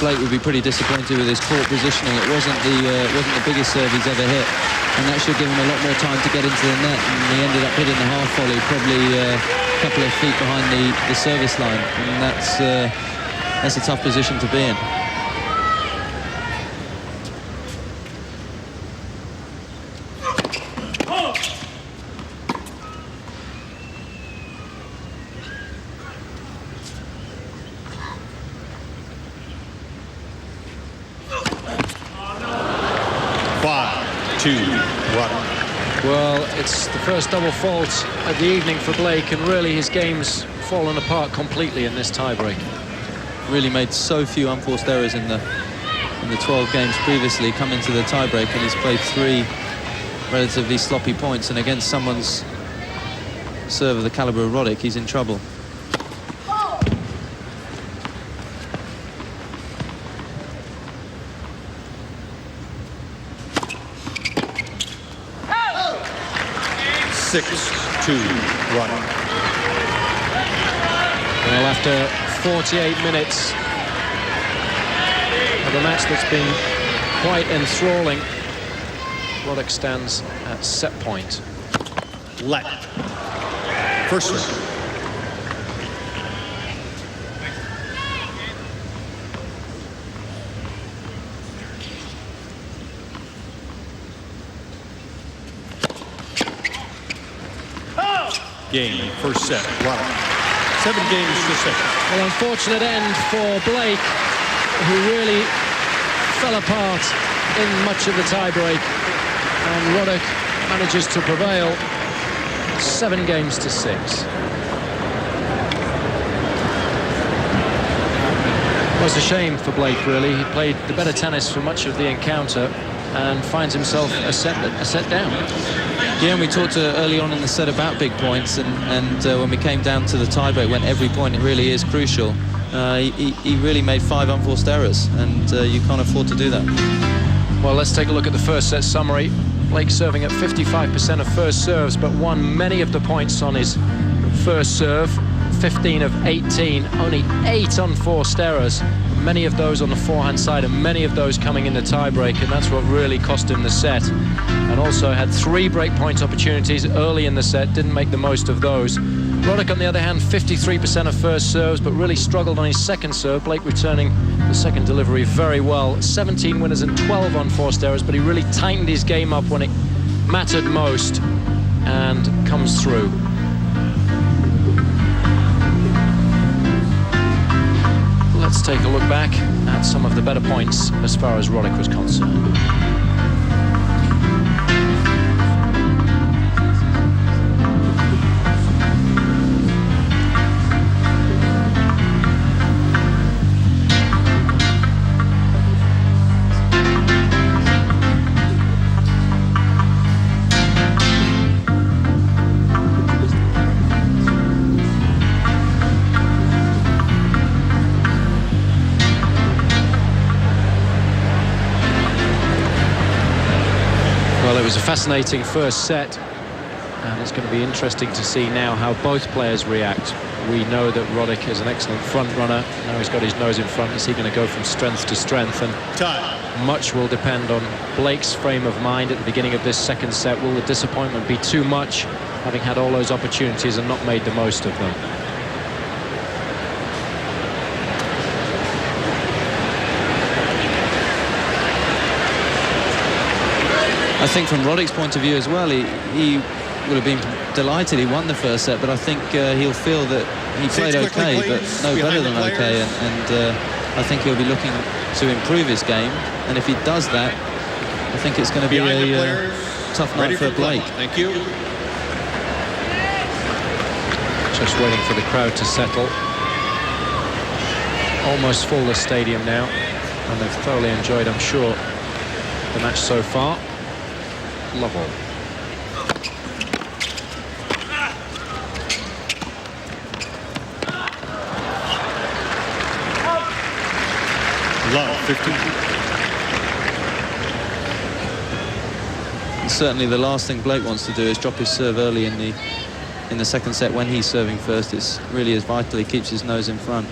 Blake would be pretty disappointed with his court positioning. It wasn't the biggest serve he's ever hit, and that should give him a lot more time to get into the net. And he ended up hitting the half volley, probably a couple of feet behind the service line, and that's a tough position to be in. Well, it's the first double fault of the evening for Blake, and really his game's fallen apart completely in this tiebreak. Really made so few unforced errors in the 12 games previously, come into the tiebreak, and he's played 3 relatively sloppy points, and against someone's serve of the caliber of Roddick, he's in trouble. Well, after 48 minutes of a match that's been quite enthralling, Roddick stands at set point. First serve. Game, first set. 7 games to 6. Well, unfortunate end for Blake, who really fell apart in much of the tiebreak, and Roddick manages to prevail 7 games to 6. Well, it's a shame for Blake, really. He played the better tennis for much of the encounter and finds himself a set down. Yeah, and we talked early on in the set about big points, and when we came down to the tiebreak, when every point really is crucial, he really made 5 unforced errors, and you can't afford to do that. Well, let's take a look at the first set summary. Blake serving at 55% of first serves, but won many of the points on his first serve. 15 of 18, only 8 unforced errors, many of those on the forehand side and many of those coming in the tiebreak, and that's what really cost him the set. And also had 3 breakpoint opportunities early in the set, didn't make the most of those. Roddick, on the other hand, 53% of first serves, but really struggled on his second serve. Blake returning the second delivery very well. 17 winners and 12 unforced errors, but he really tightened his game up when it mattered most and comes through. Let's take a look back at some of the better points as far as Roddick was concerned. Well, it was a fascinating first set, and it's going to be interesting to see now how both players react. We know that Roddick is an excellent front runner. Now he's got his nose in front. Is he going to go from strength to strength? And much will depend on Blake's frame of mind at the beginning of this second set. Will the disappointment be too much, having had all those opportunities and not made the most of them? I think from Roddick's point of view as well, he would have been delighted he won the first set, but I think he'll feel that he played okay, but no better than okay, and I think he'll be looking to improve his game, and if he does that, I think it's going to be a tough night for Blake. Thank you. Just waiting for the crowd to settle. Almost full the stadium now, and they've thoroughly enjoyed, I'm sure, the match so far. Love all. Love 15. And certainly the last thing Blake wants to do is drop his serve early in the second set when he's serving first. It's really is vital he keeps his nose in front.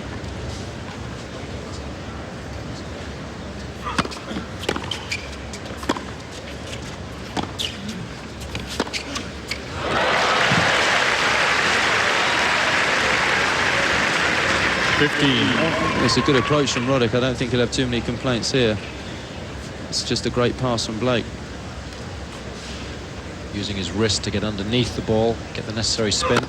It's a good approach from Roddick. I don't think he'll have too many complaints here. It's just a great pass from Blake. Using his wrist to get underneath the ball, get the necessary spin.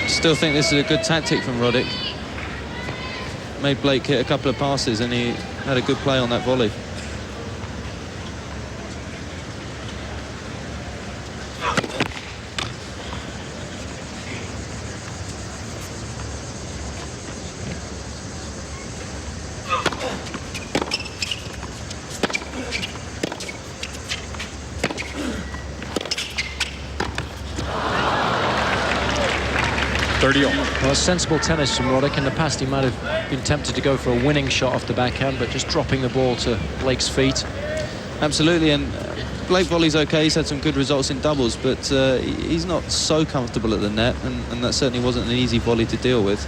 Still think this is a good tactic from Roddick. Made Blake hit a couple of passes and he had a good play on that volley. Well, sensible tennis from Roddick. In the past, he might have been tempted to go for a winning shot off the backhand, but just dropping the ball to Blake's feet. Absolutely, and Blake volley's okay. He's had some good results in doubles, but he's not so comfortable at the net, and that certainly wasn't an easy volley to deal with.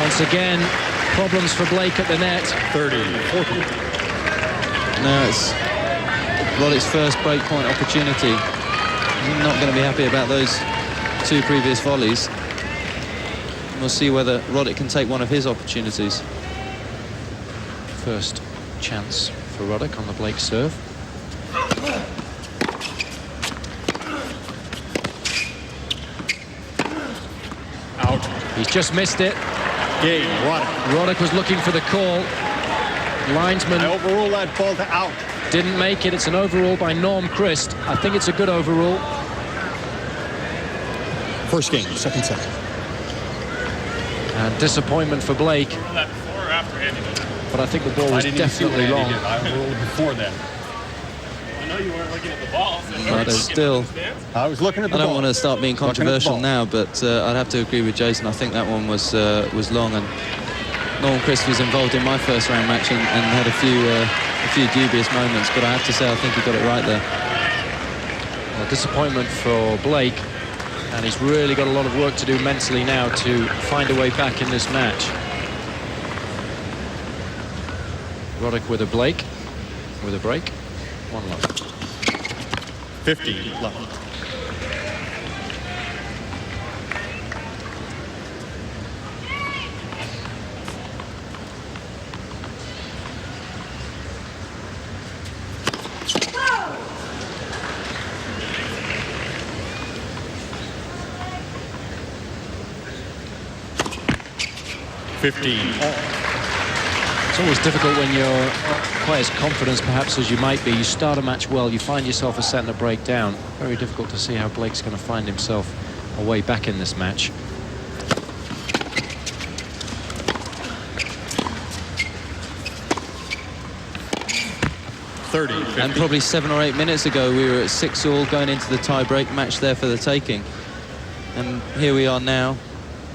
Once again, problems for Blake at the net. 30. Now it's Roddick's first breakpoint opportunity. He's not going to be happy about those 2 previous volleys. We'll see whether Roddick can take one of his opportunities. First chance for Roddick on the Blake serve. Out. He's just missed it. Game, Roddick. Roddick was looking for the call. Linesman I overrule that ball to out. didn't make it. It's an overrule by Norm Christ. I think it's a good overrule. First game, second set. And disappointment for Blake. But I think the ball was definitely long. I overruled before then. I know you weren't looking at the ball. But still, I was looking at the I don't ball. want to start being controversial now, but I'd have to agree with Jason. I think that one was long, and Norm Christ was involved in my first round match and had a few dubious moments, but I have to say I think he got it right there. Well, disappointment for Blake, and he's really got a lot of work to do mentally now to find a way back in this match. Roddick with a Blake, with a break, 1-love. 50 left. It's always difficult when you're quite as confident perhaps as you might be. You start a match well, you find yourself a set and a break down. Very difficult to see how Blake's going to find himself a way back in this match. And probably 7 or 8 minutes ago we were at 6-all going into the tie-break match there for the taking. And here we are now,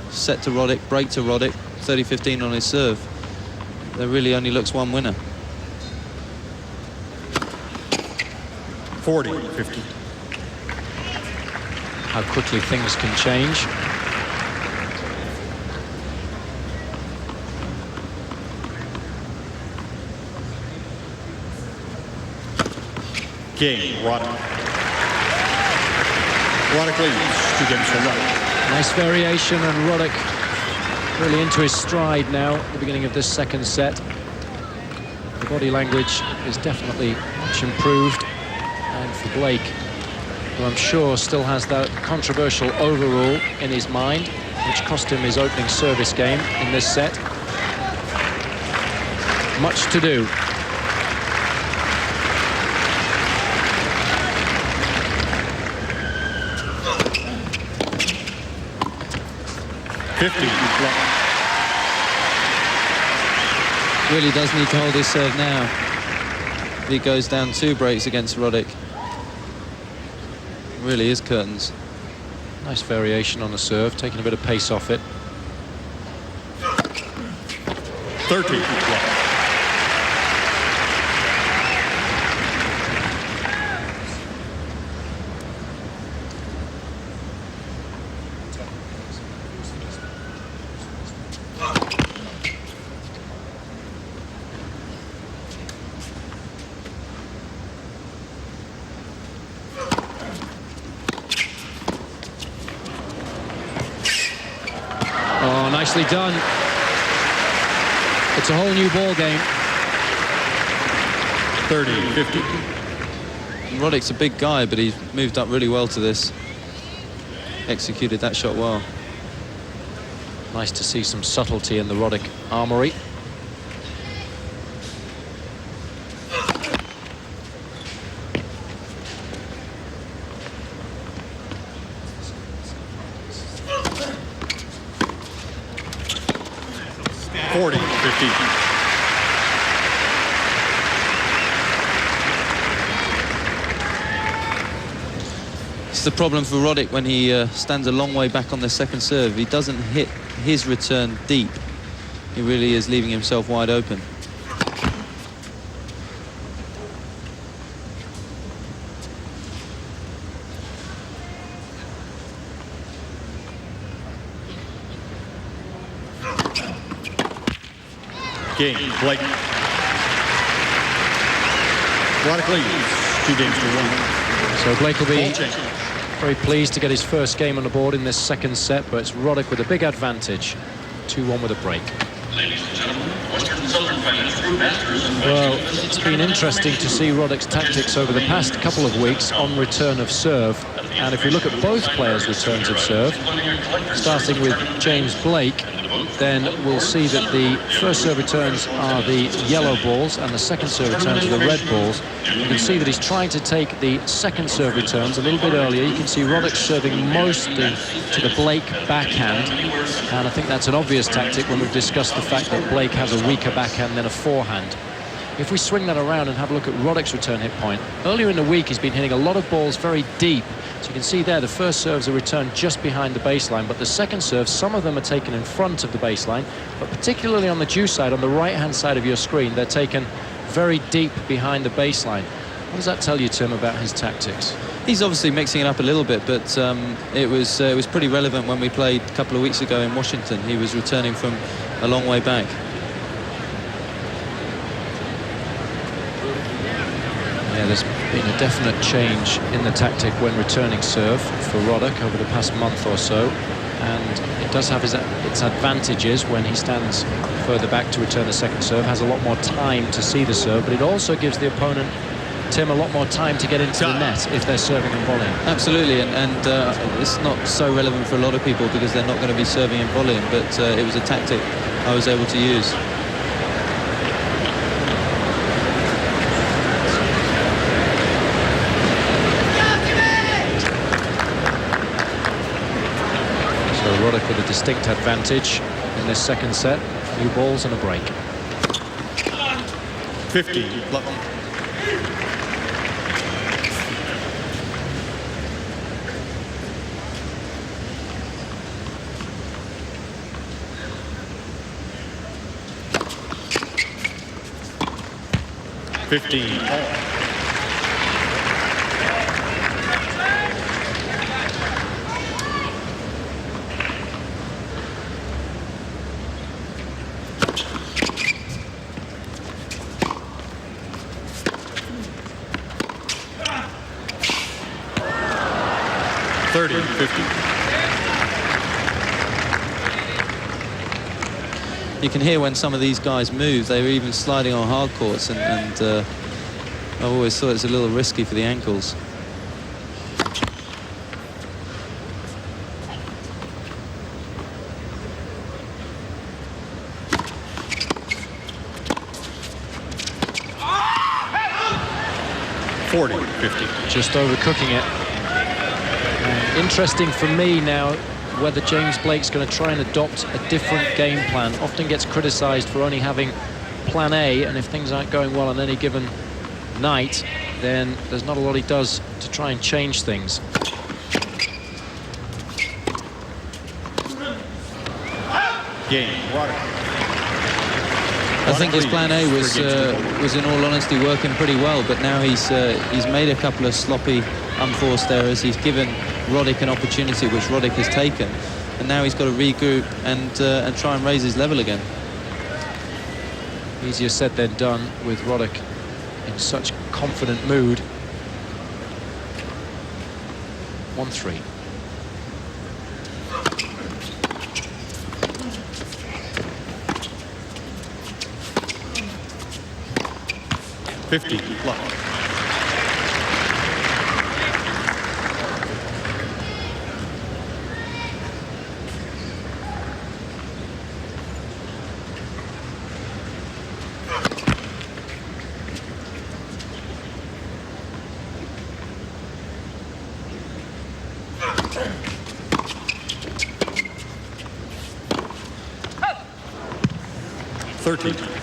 set to Roddick, break to Roddick, 30-15 on his serve. There really only looks one winner. 40-50. How quickly things can change. Game, Roddick. Roddick leads 2 games to 1. Nice variation, and Roddick really into his stride now at the beginning of this second set. The body language is definitely much improved. And for Blake, who I'm sure still has that controversial overrule in his mind, which cost him his opening service game in this set. Much to do. Really does need to hold his serve now. He goes down 2 breaks against Roddick. Really is curtains. Nice variation on the serve, taking a bit of pace off it. 30. Oh, nicely done. It's a whole new ball game. 30-50. Roddick's a big guy, but he's moved up really well to this. Executed that shot well. Nice to see some subtlety in the Roddick armory. It's the problem for Roddick when he stands a long way back on the second serve. He doesn't hit his return deep. He really is leaving himself wide open. Game, Blake. Roddick leads 2 games to 1. So Blake will be Very pleased to get his first game on the board in this second set, but it's Roddick with a big advantage. 2-1 with a break. Well, it's been interesting to see Roddick's tactics over the past couple of weeks on return of serve. And if we look at both players' returns of serve, starting with James Blake, then we'll see that the first serve returns are the yellow balls and the second serve returns are the red balls. You can see that he's trying to take the second serve returns a little bit earlier. You can see Roddick serving mostly to the Blake backhand, and I think that's an obvious tactic when we've discussed the fact that Blake has a weaker backhand than a forehand. If we swing that around and have a look at Roddick's return hit point, earlier in the week he's been hitting a lot of balls very deep. So you can see there the first serves are returned just behind the baseline, but the second serves, some of them are taken in front of the baseline, but particularly on the due side, on the right-hand side of your screen, they're taken very deep behind the baseline. What does that tell you, Tim, about his tactics? He's obviously mixing it up a little bit, but it was pretty relevant when we played a couple of weeks ago in Washington. He was returning from a long way back. Yeah, there's been a definite change in the tactic when returning serve for Roddick over the past month or so, and it does have its advantages when he stands further back to return the second serve, has a lot more time to see the serve, but it also gives the opponent, Tim, a lot more time to get into the net if they're serving and volleying. Absolutely, and it's not so relevant for a lot of people because they're not going to be serving and volleying, but it was a tactic I was able to use. Roddick with a distinct advantage in this second set. New balls and a break. 50. You can hear when some of these guys move, they were even sliding on hard courts, and I've always thought it's a little risky for the ankles. Just overcooking it. Interesting for me now whether James Blake's going to try and adopt a different game plan. Often gets criticised for only having plan A, and if things aren't going well on any given night, then there's not a lot he does to try and change things. I think his plan A was in all honesty working pretty well, but now he's made a couple of sloppy, unforced errors. He's given Roddick an opportunity which Roddick has taken, and now he's got to regroup and try and raise his level again. Easier said than done with Roddick in such confident mood. 1-3.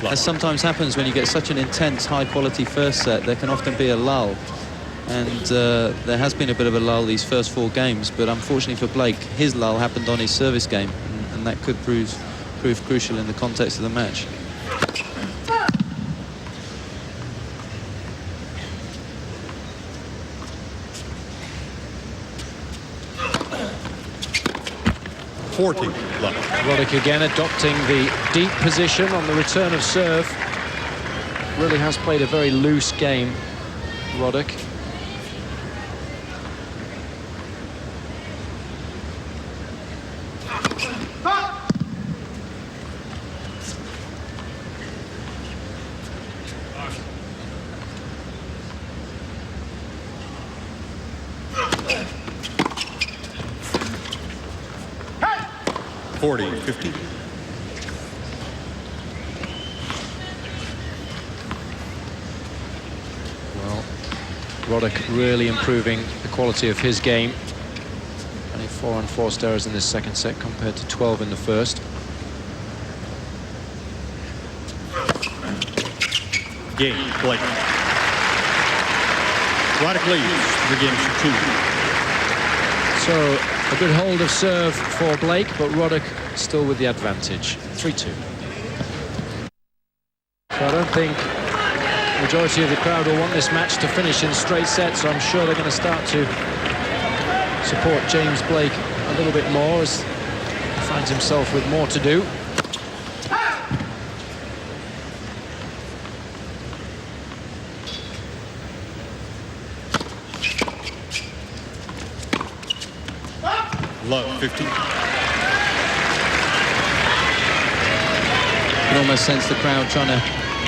As sometimes happens when you get such an intense, high-quality first set, there can often be a lull. And there has been a bit of a lull these first 4 games, but unfortunately for Blake, his lull happened on his service game, and that could prove crucial in the context of the match. Roddick again adopting the deep position on the return of serve. Really has played a very loose game, Roddick. 40-50. Well, Roddick really improving the quality of his game. Only 4 unforced errors in this second set compared to 12 in the first. Game, Blake. Roddick leads 3 games to 2. So a good hold of serve for Blake, but Roddick still with the advantage. 3-2. So I don't think the majority of the crowd will want this match to finish in straight sets, so I'm sure they're going to start to support James Blake a little bit more as he finds himself with more to do. Love, 50. You can almost sense the crowd trying to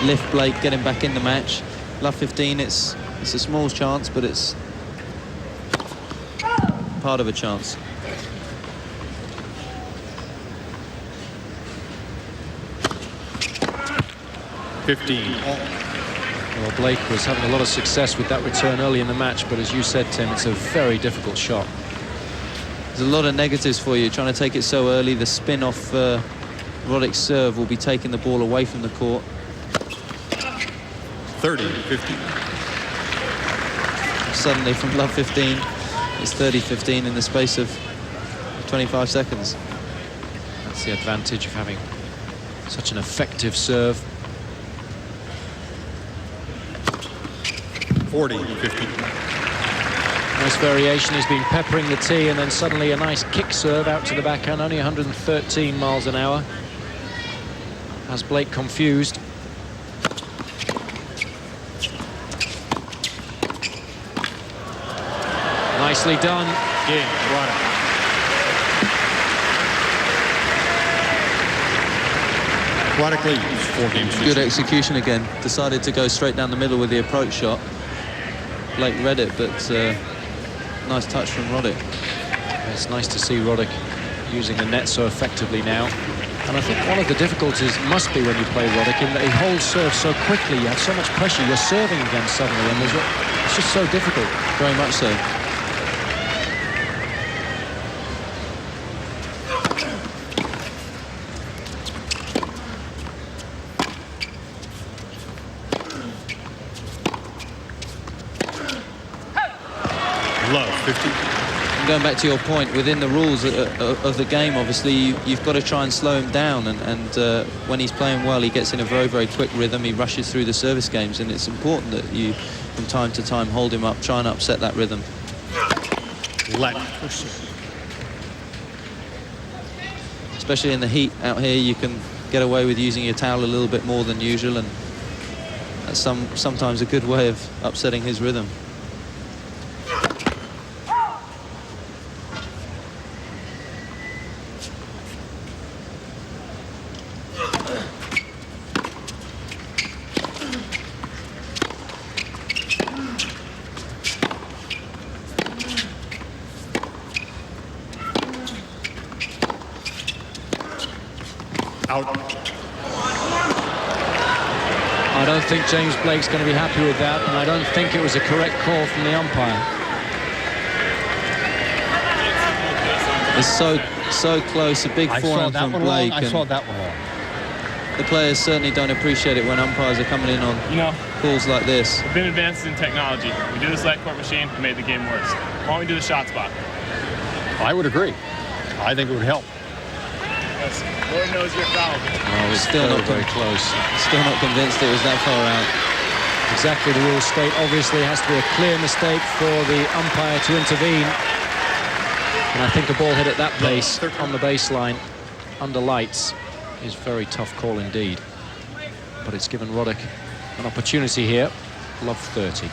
lift Blake, get him back in the match. Love 15, it's a small chance, but it's part of a chance. Well, Blake was having a lot of success with that return early in the match, but as you said, Tim, it's a very difficult shot. There's a lot of negatives for you, trying to take it so early. The spin off Roddick's serve will be taking the ball away from the court. 30-50. Suddenly from love 15, it's 30-15 in the space of 25 seconds. That's the advantage of having such an effective serve. 40-50. Nice variation. He's been peppering the tee, and then suddenly a nice kick serve out to the backhand, only 113 miles an hour. Has Blake confused. Nicely done. Game, Roddick. Roddick leads 4 games to 2. Good execution again. Decided to go straight down the middle with the approach shot. Blake read it, but nice touch from Roddick. It's nice to see Roddick using the net so effectively now. And I think one of the difficulties must be when you play Roddick in that he holds serve so quickly. You have so much pressure. You're serving again suddenly, and it's just so difficult. Very much so. Love, 50. Going back to your point, within the rules of the game, obviously, you've got to try and slow him down. And when he's playing well, he gets in a very, very quick rhythm. He rushes through the service games, and it's important that you, from time to time, hold him up, try and upset that rhythm. Let. Especially in the heat out here, you can get away with using your towel a little bit more than usual, and that's sometimes a good way of upsetting his rhythm. Out. I don't think James Blake's going to be happy with that, and I don't think it was a correct call from the umpire. It's so close, a big forehand from Blake. I saw that one wrong. The players certainly don't appreciate it when umpires are coming in on calls like this. We've been advanced in technology. We do this light court machine, we made the game worse. Why don't we do the shot spot? I would agree. I think it would help. Yes. Lord knows you're foul. Oh, it's Still not very close. Still not convinced it was that far out. Exactly, the rules state obviously it has to be a clear mistake for the umpire to intervene. And I think a ball hit at that pace on the baseline under lights is a very tough call indeed. But it's given Roddick an opportunity here. Love 30.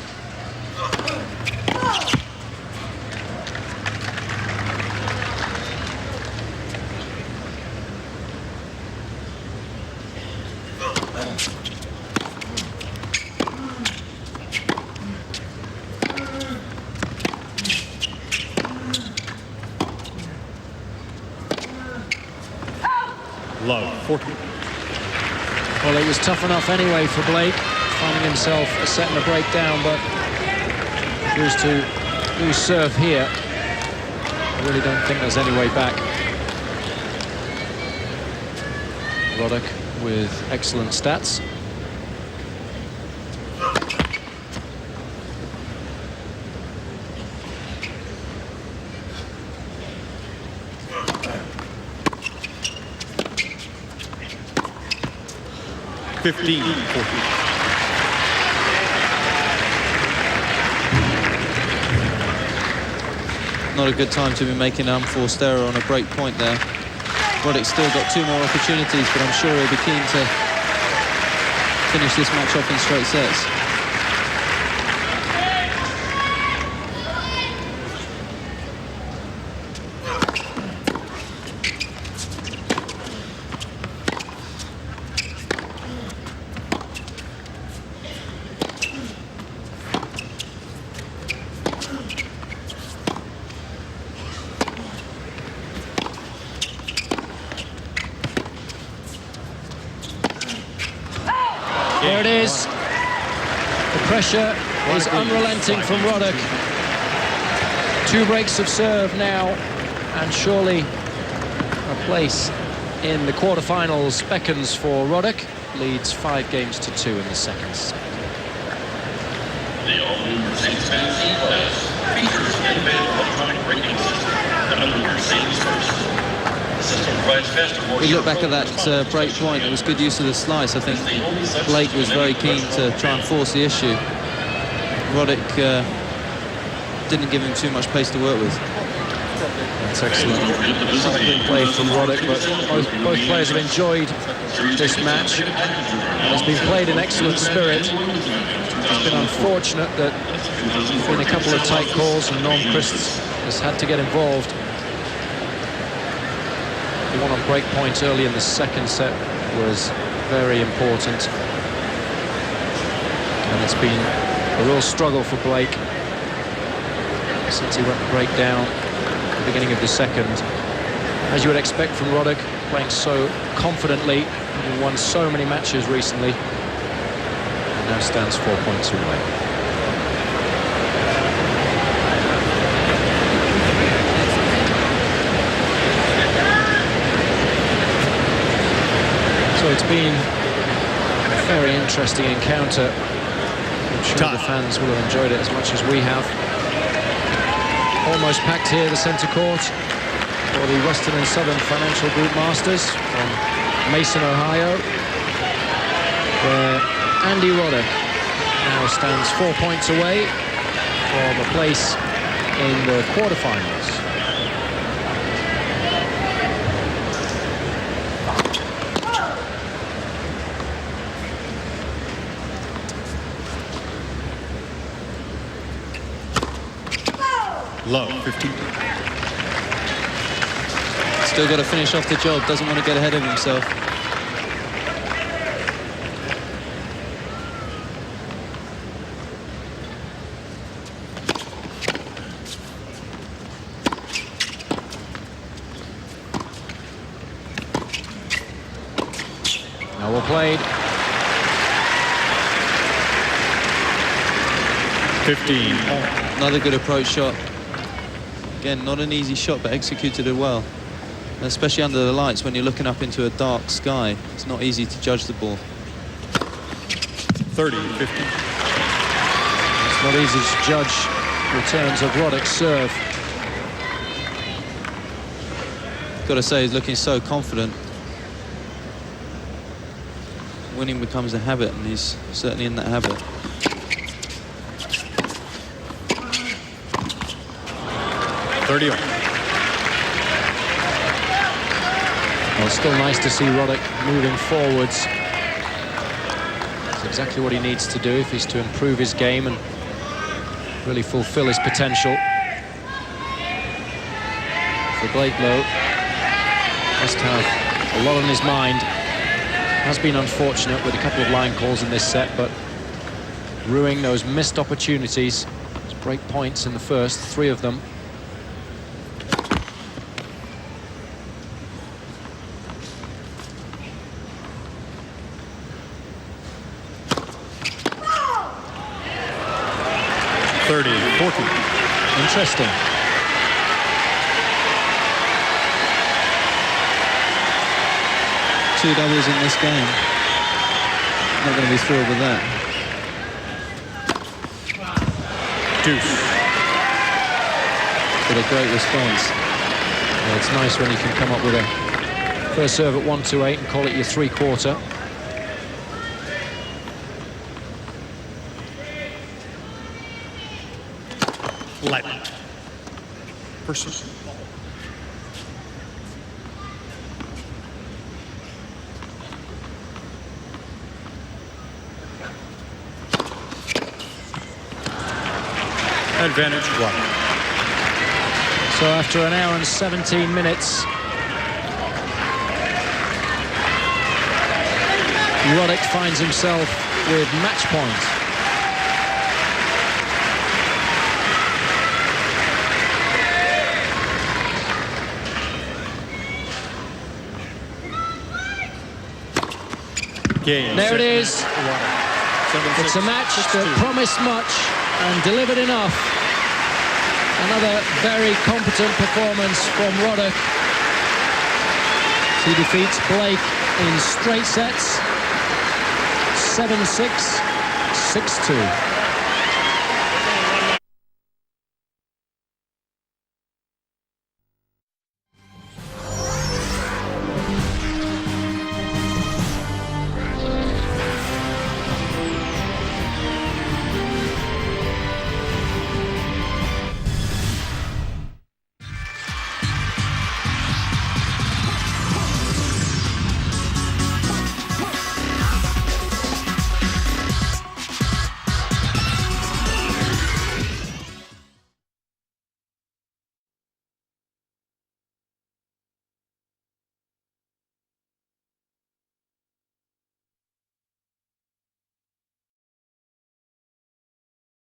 Love, 14. Well, it was tough enough anyway for Blake, finding himself a set and a break down, but if he was to lose serve here, I really don't think there's any way back. Roddick with excellent stats. Not a good time to be making an unforced error on a break point there. Roddick's still got 2 more opportunities, but I'm sure he'll be keen to finish this match off in straight sets. There it is. The pressure is unrelenting from Roddick. 2 breaks of serve now, and surely a place in the quarterfinals beckons for Roddick. Leads 5 games to 2 in the second set. The all-new Mercedes-Benz C-Class features an innovative electronic braking system that under Mercedes first. The system provides faster, more We look back at that break point. It was good use of the slice. I think Blake was very keen to try and force the issue. Roddick didn't give him too much pace to work with. That's excellent. Good play from Roddick, but both players have enjoyed this match. It's been played in excellent spirit. It's been unfortunate that there's been a couple of tight calls, and Norm Christ has had to get involved. The one on break point early in the second set was very important, and it's been a real struggle for Blake since he went break down at the beginning of the second. As you would expect from Roddick, playing so confidently, having won so many matches recently, and now stands 4 points away. So it's been a very interesting encounter. I'm sure the fans will have enjoyed it as much as we have. Almost packed here, the centre court, for the Western and Southern Financial Group Masters from Mason, Ohio, where Andy Roddick now stands 4 points away from a place in the quarterfinals. Love, 15. Still got to finish off the job. Doesn't want to get ahead of himself. Now well played. 15. Another good approach shot. Again, not an easy shot, but executed it well. Especially under the lights, when you're looking up into a dark sky, it's not easy to judge the ball. 30, 50. It's not easy to judge returns of Roddick's serve. Got to say, he's looking so confident. Winning becomes a habit, and he's certainly in that habit. Well, it's still nice to see Roddick moving forwards. That's exactly what he needs to do if he's to improve his game and really fulfill his potential. For Blake, though, must have a lot on his mind. Has been unfortunate with a couple of line calls in this set, but ruining those missed opportunities. Those break points in the first, 3 of them. 30-14. Interesting. Two doubles in this game. Not going to be thrilled with that. Deuce. But a great response. Yeah, it's nice when you can come up with a first serve at 1-2-8 and call it your three-quarter. Let. First serve. Advantage 1. So after an hour and 17 minutes, Roddick finds himself with match point. Game. There it is. Water. It's a match that promised much and delivered enough. Another very competent performance from Roddick. He defeats Blake in straight sets, 7-6, 6-2.